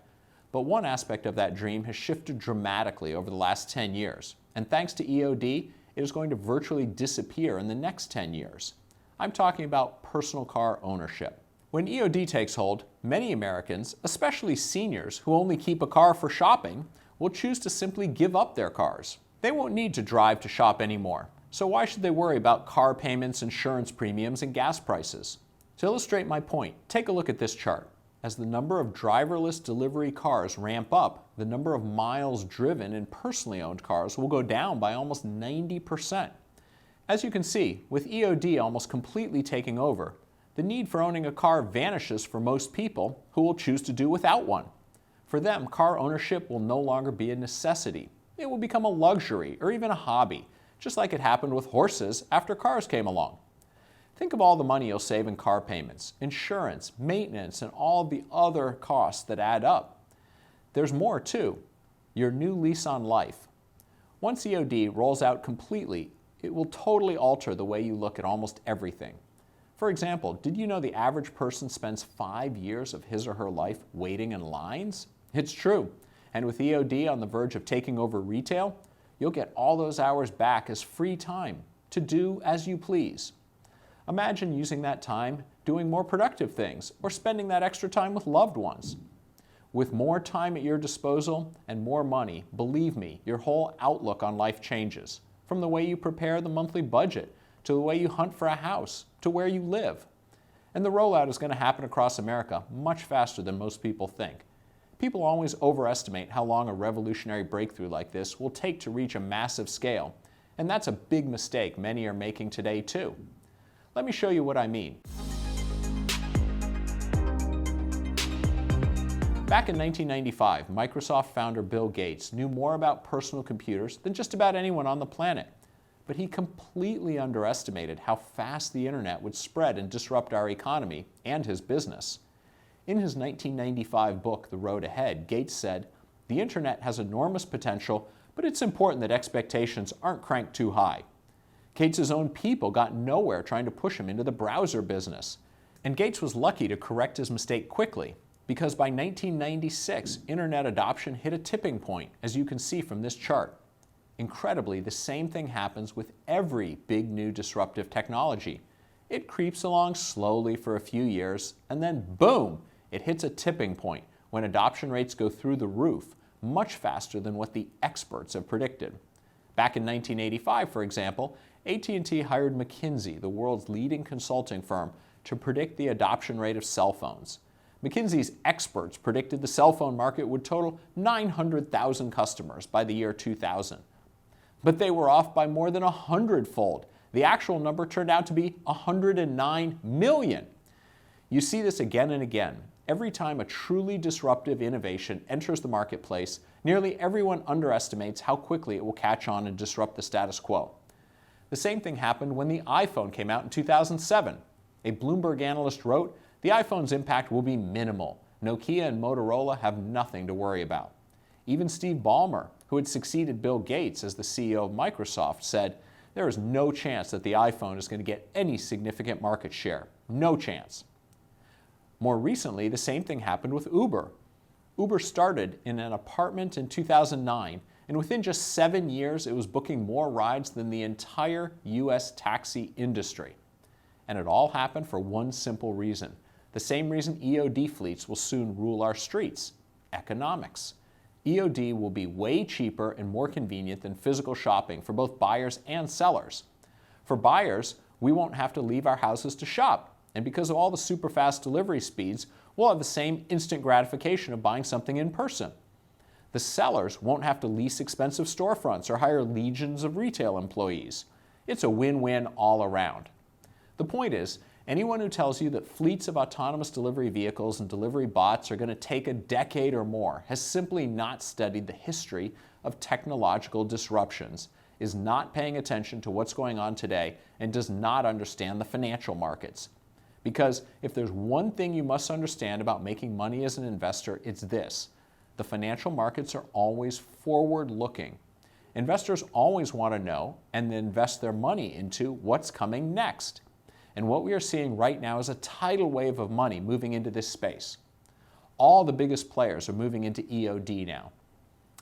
But one aspect of that dream has shifted dramatically over the last 10 years, and thanks to EoD, it is going to virtually disappear in the next 10 years. I'm talking about personal car ownership. When EoD takes hold, many Americans, especially seniors who only keep a car for shopping, will choose to simply give up their cars. They won't need to drive to shop anymore, so why should they worry about car payments, insurance premiums, and gas prices? To illustrate my point, take a look at this chart. As the number of driverless delivery cars ramp up, the number of miles driven in personally owned cars will go down by almost 90%. As you can see, with EoD almost completely taking over, the need for owning a car vanishes for most people who will choose to do without one. For them, car ownership will no longer be a necessity. It will become a luxury or even a hobby, just like it happened with horses after cars came along. Think of all the money you'll save in car payments, insurance, maintenance, and all the other costs that add up. There's more too. Your new lease on life. Once EoD rolls out completely, it will totally alter the way you look at almost everything. For example, did you know the average person spends 5 years of his or her life waiting in lines? It's true. And with EoD on the verge of taking over retail, you'll get all those hours back as free time to do as you please. Imagine using that time doing more productive things or spending that extra time with loved ones. With more time at your disposal and more money, believe me, your whole outlook on life changes. From the way you prepare the monthly budget, to the way you hunt for a house, to where you live. And the rollout is going to happen across America much faster than most people think. People always overestimate how long a revolutionary breakthrough like this will take to reach a massive scale, and that's a big mistake many are making today too. Let me show you what I mean. Back in 1995, Microsoft founder Bill Gates knew more about personal computers than just about anyone on the planet. But he completely underestimated how fast the internet would spread and disrupt our economy and his business. In his 1995 book, The Road Ahead, Gates said, "The internet has enormous potential, but it's important that expectations aren't cranked too high." Gates' own people got nowhere trying to push him into the browser business. And Gates was lucky to correct his mistake quickly, because by 1996, internet adoption hit a tipping point, as you can see from this chart. Incredibly, the same thing happens with every big new disruptive technology. It creeps along slowly for a few years, and then boom, it hits a tipping point when adoption rates go through the roof, much faster than what the experts have predicted. Back in 1985, for example, AT&T hired McKinsey, the world's leading consulting firm, to predict the adoption rate of cell phones. McKinsey's experts predicted the cell phone market would total 900,000 customers by the year 2000. But they were off by more than 100-fold. The actual number turned out to be 109 million. You see this again and again. Every time a truly disruptive innovation enters the marketplace, nearly everyone underestimates how quickly it will catch on and disrupt the status quo. The same thing happened when the iPhone came out in 2007. A Bloomberg analyst wrote, "The iPhone's impact will be minimal. Nokia and Motorola have nothing to worry about." Even Steve Ballmer, who had succeeded Bill Gates as the CEO of Microsoft, said, "There is no chance that the iPhone is going to get any significant market share. No chance." More recently, the same thing happened with Uber. Uber started in an apartment in 2009, and within just 7 years, it was booking more rides than the entire US taxi industry. And it all happened for one simple reason. The same reason EoD fleets will soon rule our streets: economics. EoD will be way cheaper and more convenient than physical shopping for both buyers and sellers. For buyers, we won't have to leave our houses to shop. And because of all the super fast delivery speeds, we'll have the same instant gratification of buying something in person. The sellers won't have to lease expensive storefronts or hire legions of retail employees. It's a win-win all around. The point is, anyone who tells you that fleets of autonomous delivery vehicles and delivery bots are going to take a decade or more has simply not studied the history of technological disruptions, is not paying attention to what's going on today, and does not understand the financial markets. Because if there's one thing you must understand about making money as an investor, it's this: the financial markets are always forward-looking. Investors always want to know and invest their money into what's coming next. And what we are seeing right now is a tidal wave of money moving into this space. All the biggest players are moving into EoD now.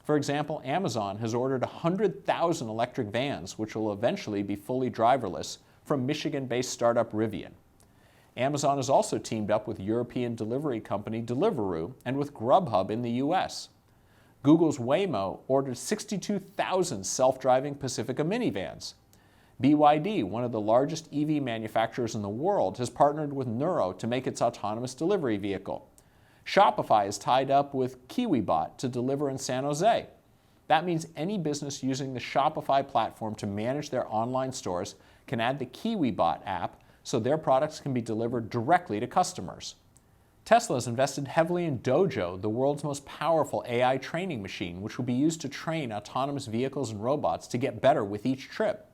For example, Amazon has ordered 100,000 electric vans, which will eventually be fully driverless, from Michigan-based startup Rivian. Amazon has also teamed up with European delivery company Deliveroo and with Grubhub in the US. Google's Waymo ordered 62,000 self-driving Pacifica minivans. BYD, one of the largest EV manufacturers in the world, has partnered with Nuro to make its autonomous delivery vehicle. Shopify is tied up with KiwiBot to deliver in San Jose. That means any business using the Shopify platform to manage their online stores can add the KiwiBot app so their products can be delivered directly to customers. Tesla has invested heavily in Dojo, the world's most powerful AI training machine, which will be used to train autonomous vehicles and robots to get better with each trip.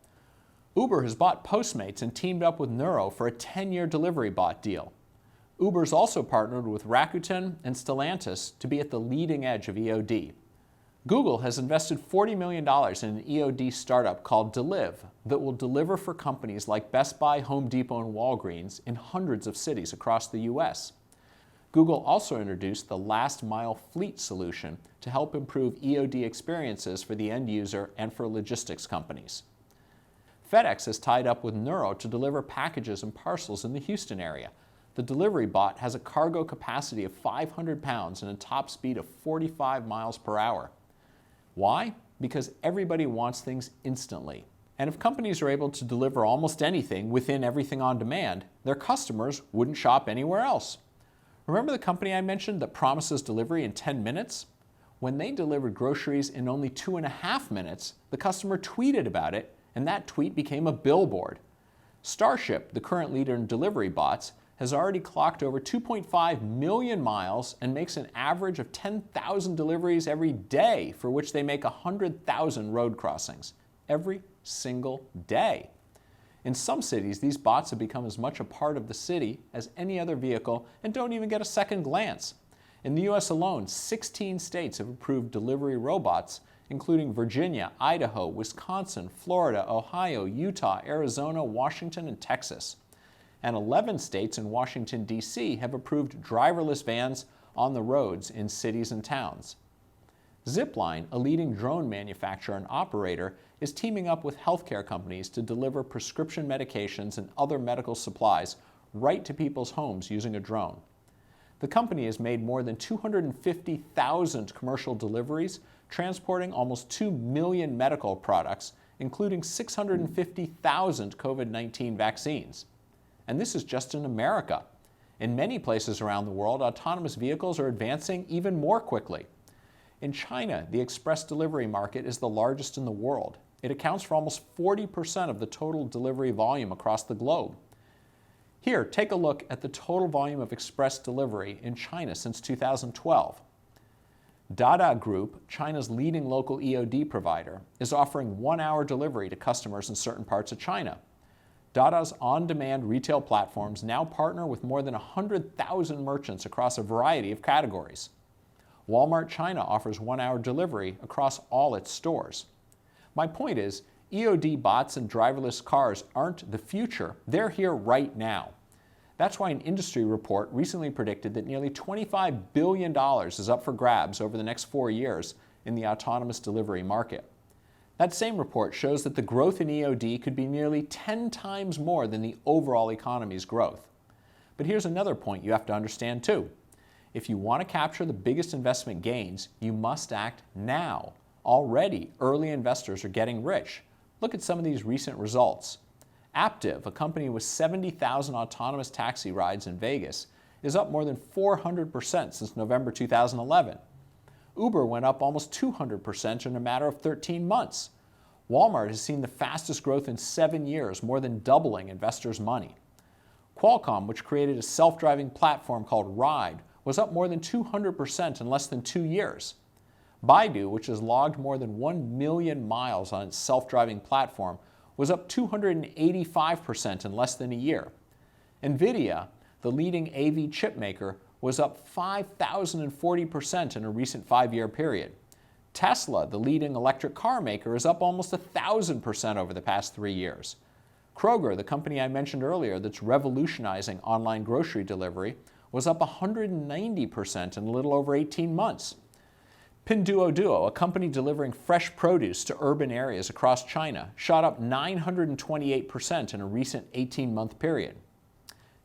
Uber has bought Postmates and teamed up with Nuro for a 10-year delivery bot deal. Uber's also partnered with Rakuten and Stellantis to be at the leading edge of EoD. Google has invested $40 million in an EoD startup called Deliv that will deliver for companies like Best Buy, Home Depot, and Walgreens in hundreds of cities across the US. Google also introduced the last mile fleet solution to help improve EoD experiences for the end user and for logistics companies. FedEx has tied up with Nuro to deliver packages and parcels in the Houston area. The delivery bot has a cargo capacity of 500 pounds and a top speed of 45 miles per hour. Why? Because everybody wants things instantly. And if companies are able to deliver almost anything within everything on demand, their customers wouldn't shop anywhere else. Remember the company I mentioned that promises delivery in 10 minutes? When they delivered groceries in only 2.5 minutes, the customer tweeted about it, and that tweet became a billboard. Starship, the current leader in delivery bots, has already clocked over 2.5 million miles and makes an average of 10,000 deliveries every day, for which they make 100,000 road crossings every single day. In some cities, these bots have become as much a part of the city as any other vehicle and don't even get a second glance. In the US alone, 16 states have approved delivery robots, including Virginia, Idaho, Wisconsin, Florida, Ohio, Utah, Arizona, Washington, and Texas. And 11 states and Washington, D.C. have approved driverless vans on the roads in cities and towns. Zipline, a leading drone manufacturer and operator, is teaming up with healthcare companies to deliver prescription medications and other medical supplies right to people's homes using a drone. The company has made more than 250,000 commercial deliveries, transporting almost 2 million medical products, including 650,000 COVID-19 vaccines. And this is just in America. In many places around the world, autonomous vehicles are advancing even more quickly. In China, the express delivery market is the largest in the world. It accounts for almost 40% of the total delivery volume across the globe. Here, take a look at the total volume of express delivery in China since 2012. Dada Group, China's leading local EoD provider, is offering 1-hour delivery to customers in certain parts of China. Dada's on-demand retail platforms now partner with more than 100,000 merchants across a variety of categories. Walmart China offers 1-hour delivery across all its stores. My point is, EoD bots and driverless cars aren't the future, they're here right now. That's why an industry report recently predicted that nearly $25 billion is up for grabs over the next 4 years in the autonomous delivery market. That same report shows that the growth in EoD could be nearly 10 times more than the overall economy's growth. But here's another point you have to understand too. If you want to capture the biggest investment gains, you must act now. Already, early investors are getting rich. Look at some of these recent results. Aptiv, a company with 70,000 autonomous taxi rides in Vegas, is up more than 400% since November 2011. Uber went up almost 200% in a matter of 13 months. Walmart has seen the fastest growth in 7 years, more than doubling investors' money. Qualcomm, which created a self-driving platform called Ride, was up more than 200% in less than 2 years. Baidu, which has logged more than 1 million miles on its self-driving platform, was up 285% in less than a year. NVIDIA, the leading AV chip maker, was up 5,040% in a recent 5-year period. Tesla, the leading electric car maker, is up almost 1,000% over the past 3 years. Kroger, the company I mentioned earlier that's revolutionizing online grocery delivery, was up 190% in a little over 18 months. Pinduoduo, a company delivering fresh produce to urban areas across China, shot up 928% in a recent 18-month period.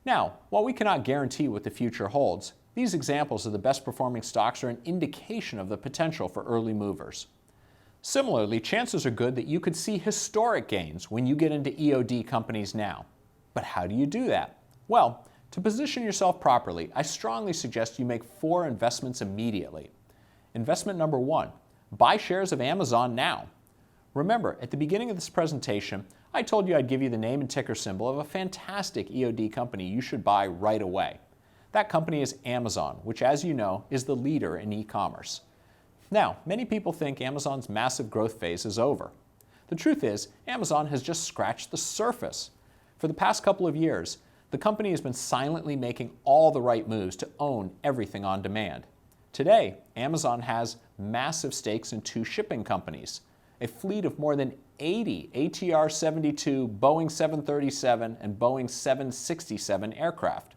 Now, while we cannot guarantee what the future holds, these examples of the best performing stocks are an indication of the potential for early movers. Similarly, chances are good that you could see historic gains when you get into EoD companies now. But how do you do that? Well, to position yourself properly, I strongly suggest you make 4 investments immediately. Investment number 1, buy shares of Amazon now. Remember, at the beginning of this presentation, I told you I'd give you the name and ticker symbol of a fantastic EoD company you should buy right away. That company is Amazon, which, as you know, is the leader in e-commerce. Now, many people think Amazon's massive growth phase is over. The truth is, Amazon has just scratched the surface. For the past couple of years, the company has been silently making all the right moves to own everything on demand. Today, Amazon has massive stakes in 2 shipping companies, a fleet of more than 80 ATR-72 Boeing 737 and Boeing 767 aircraft,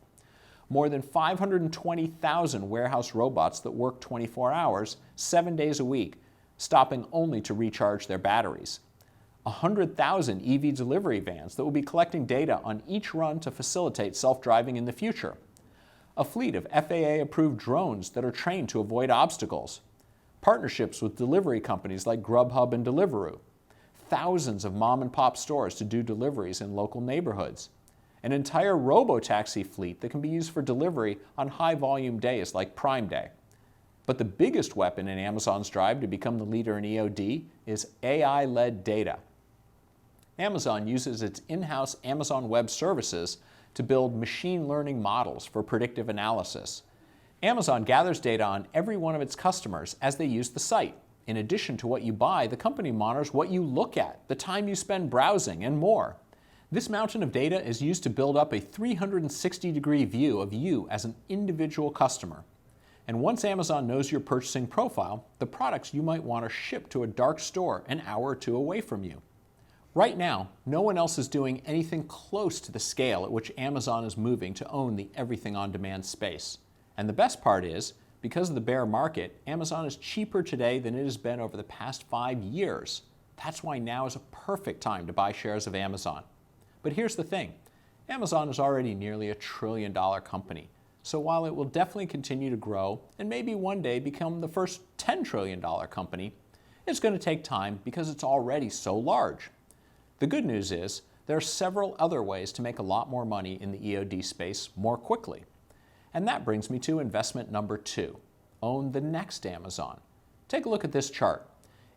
more than 520,000 warehouse robots that work 24 hours, 7 days a week, stopping only to recharge their batteries, 100,000 EV delivery vans that will be collecting data on each run to facilitate self-driving in the future, a fleet of FAA-approved drones that are trained to avoid obstacles, partnerships with delivery companies like Grubhub and Deliveroo, thousands of mom-and-pop stores to do deliveries in local neighborhoods, an entire robo-taxi fleet that can be used for delivery on high-volume days like Prime Day. But the biggest weapon in Amazon's drive to become the leader in EoD is AI-led data. Amazon uses its in-house Amazon Web Services to build machine learning models for predictive analysis. Amazon gathers data on every one of its customers as they use the site. In addition to what you buy, the company monitors what you look at, the time you spend browsing, and more. This mountain of data is used to build up a 360-degree view of you as an individual customer. And once Amazon knows your purchasing profile, the products you might want are shipped to a dark store an hour or 2 away from you. Right now, no one else is doing anything close to the scale at which Amazon is moving to own the everything-on-demand space. And the best part is, because of the bear market, Amazon is cheaper today than it has been over the past 5 years. That's why now is a perfect time to buy shares of Amazon. But here's the thing, Amazon is already nearly $1 trillion company. So while it will definitely continue to grow and maybe one day become the first $10 trillion company, it's going to take time because it's already so large. The good news is there are several other ways to make a lot more money in the EoD space more quickly. And that brings me to investment number 2, own the next Amazon. Take a look at this chart.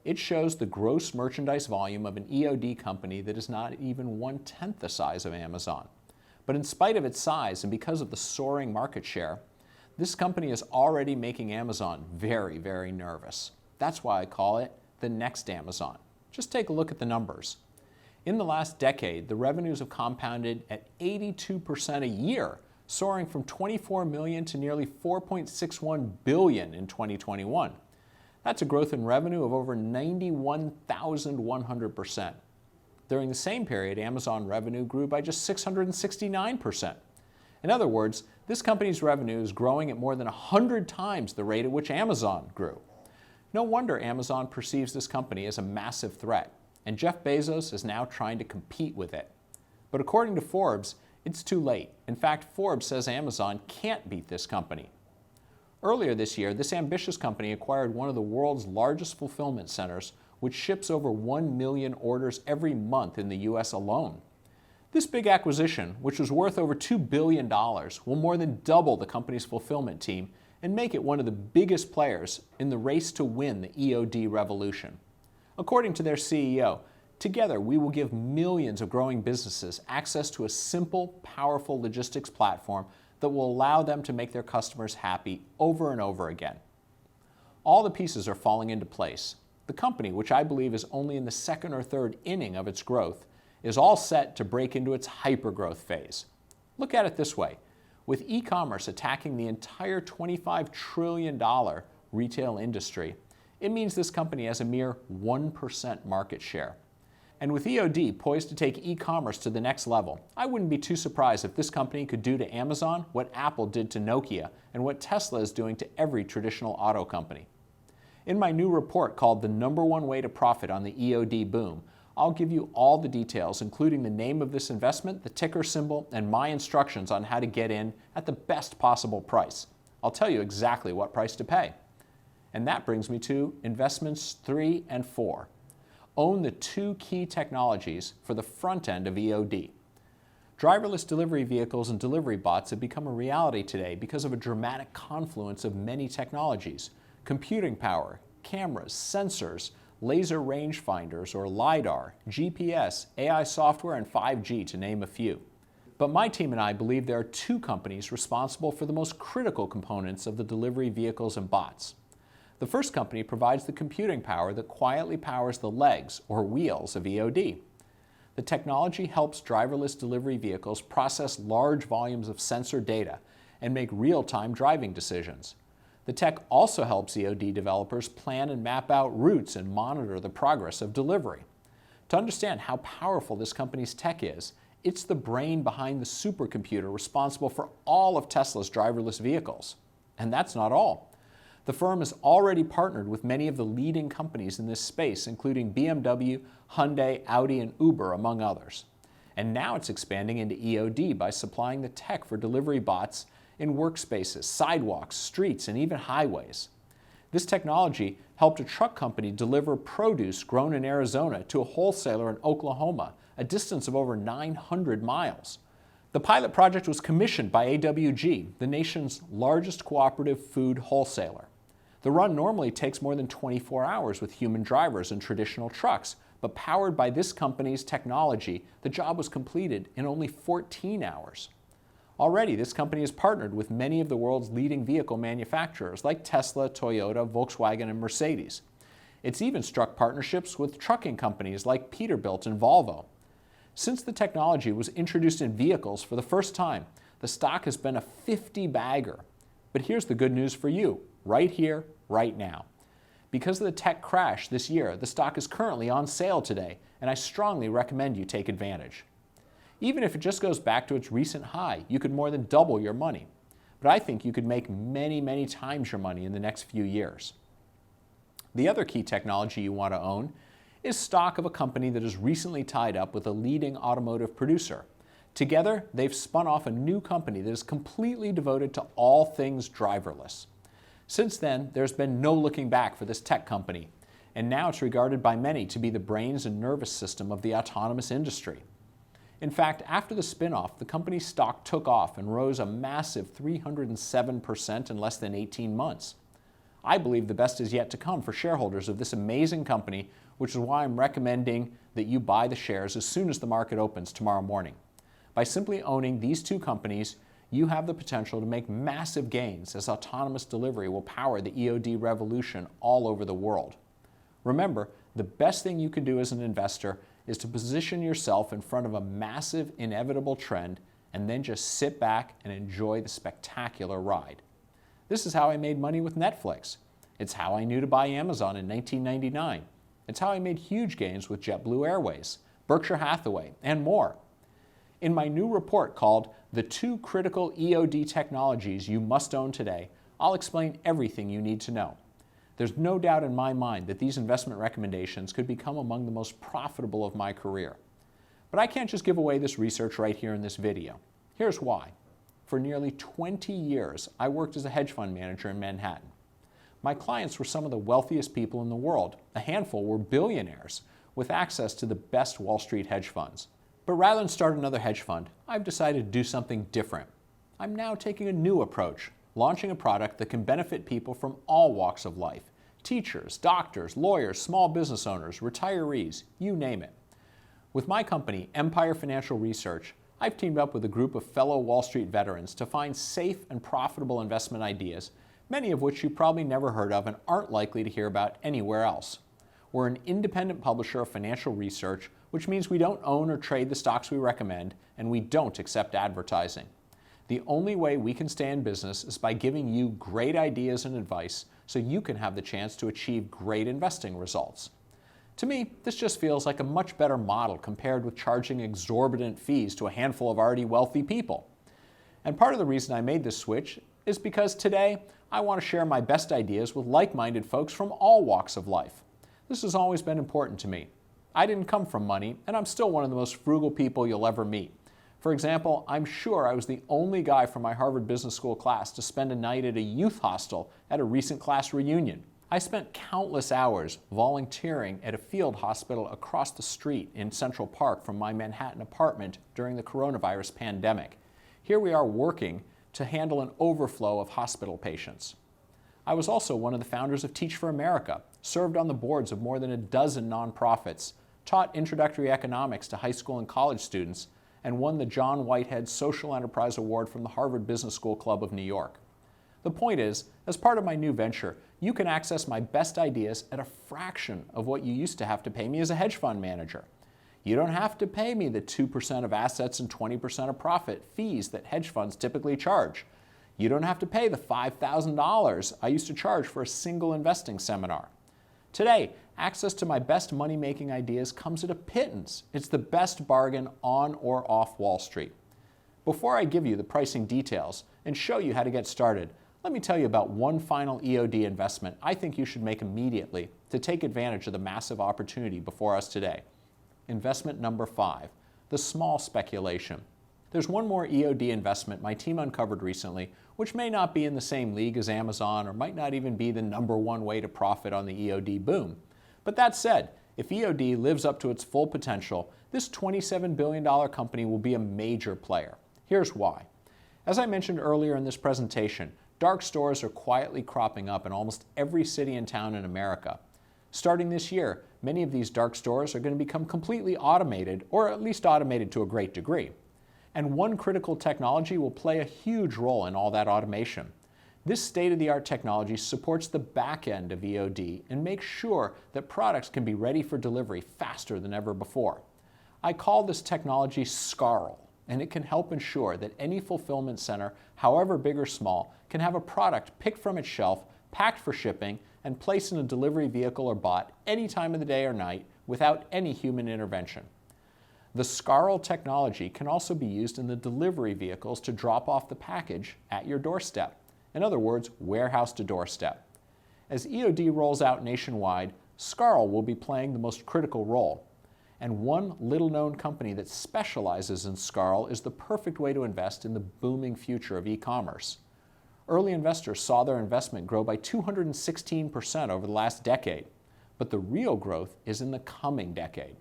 It shows the gross merchandise volume of an EoD company that is not even 1/10 the size of Amazon. But in spite of its size and because of the soaring market share, this company is already making Amazon very, very nervous. That's why I call it the next Amazon. Just take a look at the numbers. In the last decade, the revenues have compounded at 82% a year, soaring from 24 million to nearly 4.61 billion in 2021. That's a growth in revenue of over 91,100%. During the same period, Amazon revenue grew by just 669%. In other words, this company's revenue is growing at more than 100 times the rate at which Amazon grew. No wonder Amazon perceives this company as a massive threat, and Jeff Bezos is now trying to compete with it. But according to Forbes, it's too late. In fact, Forbes says Amazon can't beat this company. Earlier this year, this ambitious company acquired one of the world's largest fulfillment centers, which ships over 1 million orders every month in the US alone. This big acquisition, which was worth over $2 billion, will more than double the company's fulfillment team and make it one of the biggest players in the race to win the EoD revolution. According to their CEO, together we will give millions of growing businesses access to a simple, powerful logistics platform that will allow them to make their customers happy over and over again. All the pieces are falling into place. The company, which I believe is only in the second or third inning of its growth, is all set to break into its hypergrowth phase. Look at it this way. With e-commerce attacking the entire $25 trillion retail industry, it means this company has a mere 1% market share. And with EoD poised to take e-commerce to the next level, I wouldn't be too surprised if this company could do to Amazon what Apple did to Nokia and what Tesla is doing to every traditional auto company. In my new report called The #1 Way to Profit on the EoD Boom, I'll give you all the details, including the name of this investment, the ticker symbol, and my instructions on how to get in at the best possible price. I'll tell you exactly what price to pay. And that brings me to investments 3 and 4. Own the two key technologies for the front end of EoD. Driverless delivery vehicles and delivery bots have become a reality today because of a dramatic confluence of many technologies: computing power, cameras, sensors, laser rangefinders or LiDAR, GPS, AI software, and 5G, to name a few. But my team and I believe there are two companies responsible for the most critical components of the delivery vehicles and bots. The first company provides the computing power that quietly powers the legs, or wheels, of EoD. The technology helps driverless delivery vehicles process large volumes of sensor data and make real-time driving decisions. The tech also helps EoD developers plan and map out routes and monitor the progress of delivery. To understand how powerful this company's tech is, it's the brain behind the supercomputer responsible for all of Tesla's driverless vehicles. And that's not all. The firm has already partnered with many of the leading companies in this space, including BMW, Hyundai, Audi, and Uber, among others. And now it's expanding into EoD by supplying the tech for delivery bots in workspaces, sidewalks, streets, and even highways. This technology helped a truck company deliver produce grown in Arizona to a wholesaler in Oklahoma, a distance of over 900 miles. The pilot project was commissioned by AWG, the nation's largest cooperative food wholesaler. The run normally takes more than 24 hours with human drivers and traditional trucks, but powered by this company's technology, the job was completed in only 14 hours. Already, this company has partnered with many of the world's leading vehicle manufacturers like Tesla, Toyota, Volkswagen, and Mercedes. It's even struck partnerships with trucking companies like Peterbilt and Volvo. Since the technology was introduced in vehicles for the first time, the stock has been a 50-bagger. But here's the good news for you, right here, right now. Because of the tech crash this year, the stock is currently on sale today, and I strongly recommend you take advantage. Even if it just goes back to its recent high, you could more than double your money. But I think you could make many, many times your money in the next few years. The other key technology you want to own is stock of a company that is recently tied up with a leading automotive producer. Together, they've spun off a new company that is completely devoted to all things driverless. Since then, there's been no looking back for this tech company, and now it's regarded by many to be the brains and nervous system of the autonomous industry. In fact, after the spin-off, the company's stock took off and rose a massive 307% in less than 18 months. I believe the best is yet to come for shareholders of this amazing company, which is why I'm recommending that you buy the shares as soon as the market opens tomorrow morning. By simply owning these two companies, you have the potential to make massive gains as autonomous delivery will power the EoD revolution all over the world. Remember, the best thing you can do as an investor is to position yourself in front of a massive, inevitable trend and then just sit back and enjoy the spectacular ride. This is how I made money with Netflix. It's how I knew to buy Amazon in 1999. It's how I made huge gains with JetBlue Airways, Berkshire Hathaway, and more. In my new report called The 2 Critical EoD Technologies You Must Own Today, I'll explain everything you need to know. There's no doubt in my mind that these investment recommendations could become among the most profitable of my career. But I can't just give away this research right here in this video. Here's why. For nearly 20 years, I worked as a hedge fund manager in Manhattan. My clients were some of the wealthiest people in the world. A handful were billionaires with access to the best Wall Street hedge funds. But rather than start another hedge fund, I've decided to do something different. I'm now taking a new approach, launching a product that can benefit people from all walks of life. Teachers, doctors, lawyers, small business owners, retirees, you name it. With my company, Empire Financial Research, I've teamed up with a group of fellow Wall Street veterans to find safe and profitable investment ideas, many of which you probably never heard of and aren't likely to hear about anywhere else. We're an independent publisher of financial research, which means we don't own or trade the stocks we recommend, and we don't accept advertising. The only way we can stay in business is by giving you great ideas and advice so you can have the chance to achieve great investing results. To me, this just feels like a much better model compared with charging exorbitant fees to a handful of already wealthy people. And part of the reason I made this switch is because today I want to share my best ideas with like-minded folks from all walks of life. This has always been important to me. I didn't come from money, and I'm still one of the most frugal people you'll ever meet. For example, I'm sure I was the only guy from my Harvard Business School class to spend a night at a youth hostel at a recent class reunion. I spent countless hours volunteering at a field hospital across the street in Central Park from my Manhattan apartment during the coronavirus pandemic. Here we are working to handle an overflow of hospital patients. I was also one of the founders of Teach for America, served on the boards of more than a dozen nonprofits, taught introductory economics to high school and college students, and won the John Whitehead Social Enterprise Award from the Harvard Business School Club of New York. The point is, as part of my new venture, you can access my best ideas at a fraction of what you used to have to pay me as a hedge fund manager. You don't have to pay me the 2% of assets and 20% of profit fees that hedge funds typically charge. You don't have to pay the $5,000 I used to charge for a single investing seminar. Today, access to my best money-making ideas comes at a pittance. It's the best bargain on or off Wall Street. Before I give you the pricing details and show you how to get started, let me tell you about one final EoD investment I think you should make immediately to take advantage of the massive opportunity before us today. Investment number 5, the small speculation. There's one more EoD investment my team uncovered recently, which may not be in the same league as Amazon or might not even be the #1 way to profit on the EoD boom. But that said, if EoD lives up to its full potential, this $27 billion company will be a major player. Here's why. As I mentioned earlier in this presentation, dark stores are quietly cropping up in almost every city and town in America. Starting this year, many of these dark stores are going to become completely automated, or at least automated to a great degree. And one critical technology will play a huge role in all that automation. This state-of-the-art technology supports the back end of EoD and makes sure that products can be ready for delivery faster than ever before. I call this technology SCARL, and it can help ensure that any fulfillment center, however big or small, can have a product picked from its shelf, packed for shipping, and placed in a delivery vehicle or bot any time of the day or night without any human intervention. The SCARL technology can also be used in the delivery vehicles to drop off the package at your doorstep. In other words, warehouse to doorstep. As EoD rolls out nationwide, SCARL will be playing the most critical role. And one little-known company that specializes in SCARL is the perfect way to invest in the booming future of e-commerce. Early investors saw their investment grow by 216% over the last decade, but the real growth is in the coming decade.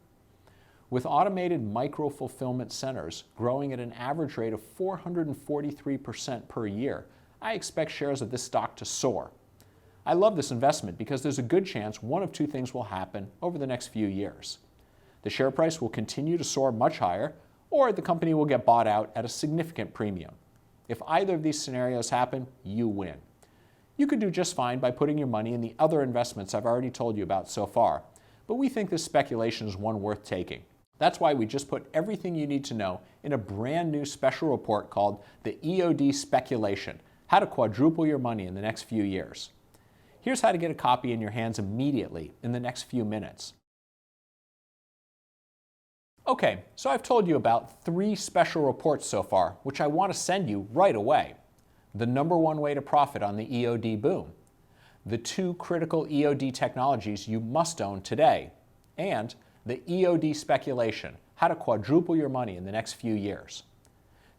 With automated micro-fulfillment centers growing at an average rate of 443% per year, I expect shares of this stock to soar. I love this investment because there's a good chance one of two things will happen over the next few years. The share price will continue to soar much higher, or the company will get bought out at a significant premium. If either of these scenarios happen, you win. You could do just fine by putting your money in the other investments I've already told you about so far, but we think this speculation is one worth taking. That's why we just put everything you need to know in a brand new special report called the EoD Speculation, How to Quadruple Your Money in the Next Few Years. Here's how to get a copy in your hands immediately in the next few minutes. Okay, so I've told you about 3 special reports so far, which I want to send you right away. The #1 way to profit on the EoD boom, the 2 critical EoD technologies you must own today, and the EoD speculation, how to quadruple your money in the next few years.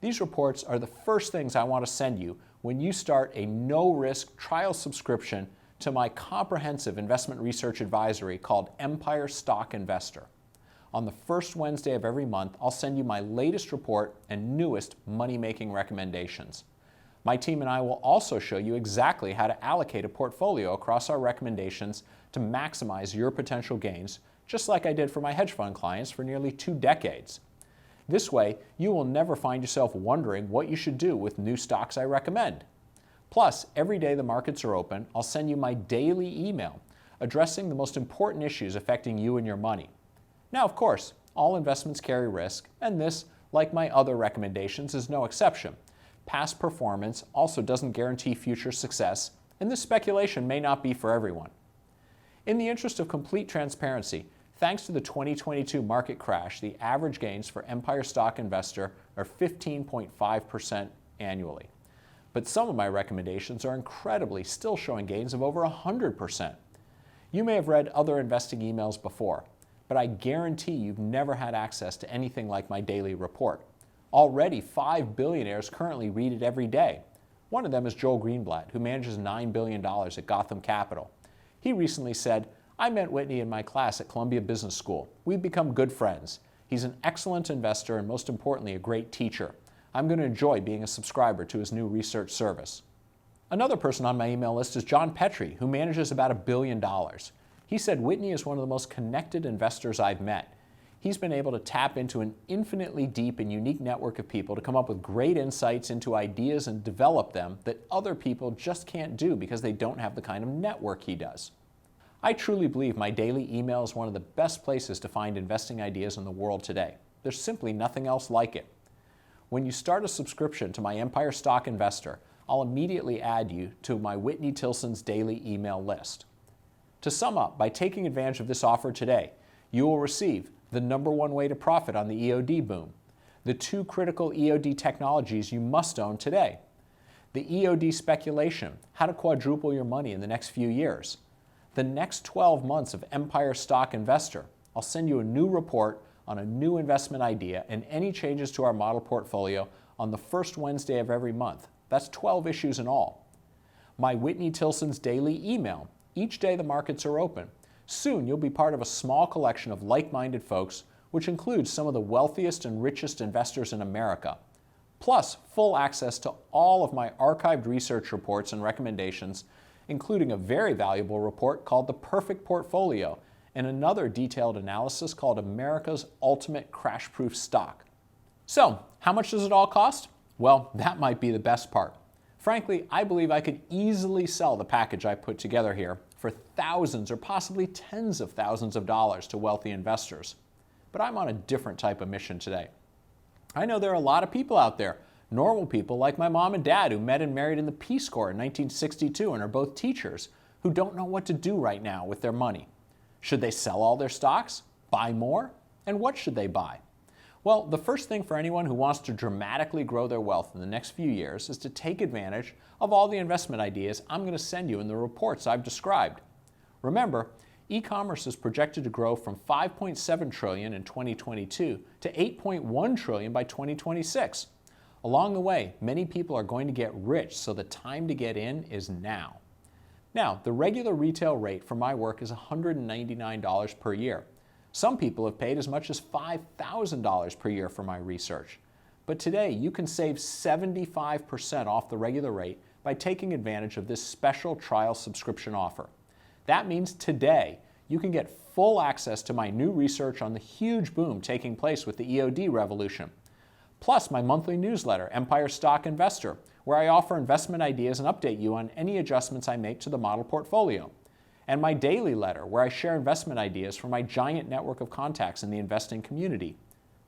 These reports are the first things I want to send you when you start a no-risk trial subscription to my comprehensive investment research advisory called Empire Stock Investor. On the first Wednesday of every month, I'll send you my latest report and newest money-making recommendations. My team and I will also show you exactly how to allocate a portfolio across our recommendations to maximize your potential gains, just like I did for my hedge fund clients for nearly 2 decades. This way, you will never find yourself wondering what you should do with new stocks I recommend. Plus, every day the markets are open, I'll send you my daily email addressing the most important issues affecting you and your money. Now, of course, all investments carry risk, and this, like my other recommendations, is no exception. Past performance also doesn't guarantee future success, and this speculation may not be for everyone. In the interest of complete transparency, Thanks to the 2022 market crash, the average gains for Empire Stock Investor are 15.5% annually. But some of my recommendations are incredibly, still showing gains of over 100%. You may have read other investing emails before, but I guarantee you've never had access to anything like my daily report. Already, 5 billionaires currently read it every day. One of them is Joel Greenblatt, who manages $9 billion at Gotham Capital. He recently said, "I met Whitney in my class at Columbia Business School. We've become good friends. He's an excellent investor and most importantly, a great teacher. I'm going to enjoy being a subscriber to his new research service." Another person on my email list is John Petrie, who manages about $1 billion. He said Whitney is one of the most connected investors I've met. He's been able to tap into an infinitely deep and unique network of people to come up with great insights into ideas and develop them that other people just can't do because they don't have the kind of network he does. I truly believe my daily email is one of the best places to find investing ideas in the world today. There's simply nothing else like it. When you start a subscription to my Empire Stock Investor, I'll immediately add you to my Whitney Tilson's daily email list. To sum up, by taking advantage of this offer today, you will receive the #1 way to profit on the EoD boom, the 2 critical EoD technologies you must own today, the EoD speculation, how to quadruple your money in the next few years, the next 12 months of Empire Stock Investor. I'll send you a new report on a new investment idea and any changes to our model portfolio on the first Wednesday of every month. That's 12 issues in all. My Whitney Tilson's daily email. Each day the markets are open. Soon you'll be part of a small collection of like-minded folks, which includes some of the wealthiest and richest investors in America. Plus, full access to all of my archived research reports and recommendations, including a very valuable report called The Perfect Portfolio and another detailed analysis called America's Ultimate Crash-Proof Stock. So, how much does it all cost? Well, that might be the best part. Frankly, I believe I could easily sell the package I put together here for thousands or possibly tens of thousands of dollars to wealthy investors. But I'm on a different type of mission today. I know there are a lot of people out there, normal people like my mom and dad who met and married in the Peace Corps in 1962 and are both teachers, who don't know what to do right now with their money. Should they sell all their stocks? Buy more? And what should they buy? Well, the first thing for anyone who wants to dramatically grow their wealth in the next few years is to take advantage of all the investment ideas I'm going to send you in the reports I've described. Remember, e-commerce is projected to grow from $5.7 trillion in 2022 to $8.1 trillion by 2026. Along the way, many people are going to get rich, so the time to get in is now. Now, the regular retail rate for my work is $199 per year. Some people have paid as much as $5,000 per year for my research. But today, you can save 75% off the regular rate by taking advantage of this special trial subscription offer. That means today, you can get full access to my new research on the huge boom taking place with the EoD revolution, plus my monthly newsletter, Empire Stock Investor, where I offer investment ideas and update you on any adjustments I make to the model portfolio, and my daily letter, where I share investment ideas from my giant network of contacts in the investing community,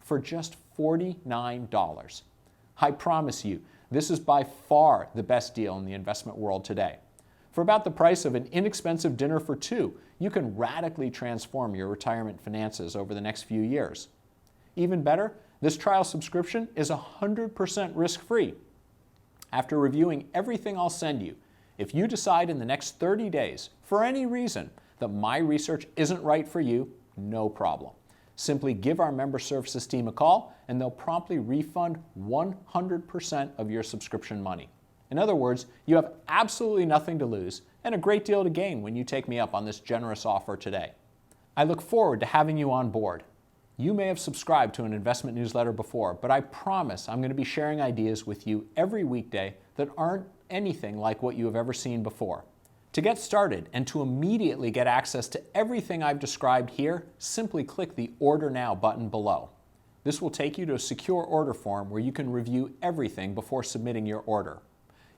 for just $49. I promise you, this is by far the best deal in the investment world today. For about the price of an inexpensive dinner for 2, you can radically transform your retirement finances over the next few years. Even better, this trial subscription is 100% risk-free. After reviewing everything I'll send you, if you decide in the next 30 days, for any reason, that my research isn't right for you, no problem. Simply give our member services team a call and they'll promptly refund 100% of your subscription money. In other words, you have absolutely nothing to lose and a great deal to gain when you take me up on this generous offer today. I look forward to having you on board. You may have subscribed to an investment newsletter before, but I promise I'm going to be sharing ideas with you every weekday that aren't anything like what you have ever seen before. To get started and to immediately get access to everything I've described here, simply click the Order Now button below. This will take you to a secure order form where you can review everything before submitting your order.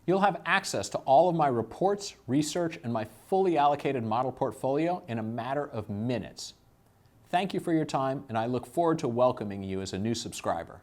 You'll have access to all of my reports, research, and my fully allocated model portfolio in a matter of minutes. Thank you for your time, and I look forward to welcoming you as a new subscriber.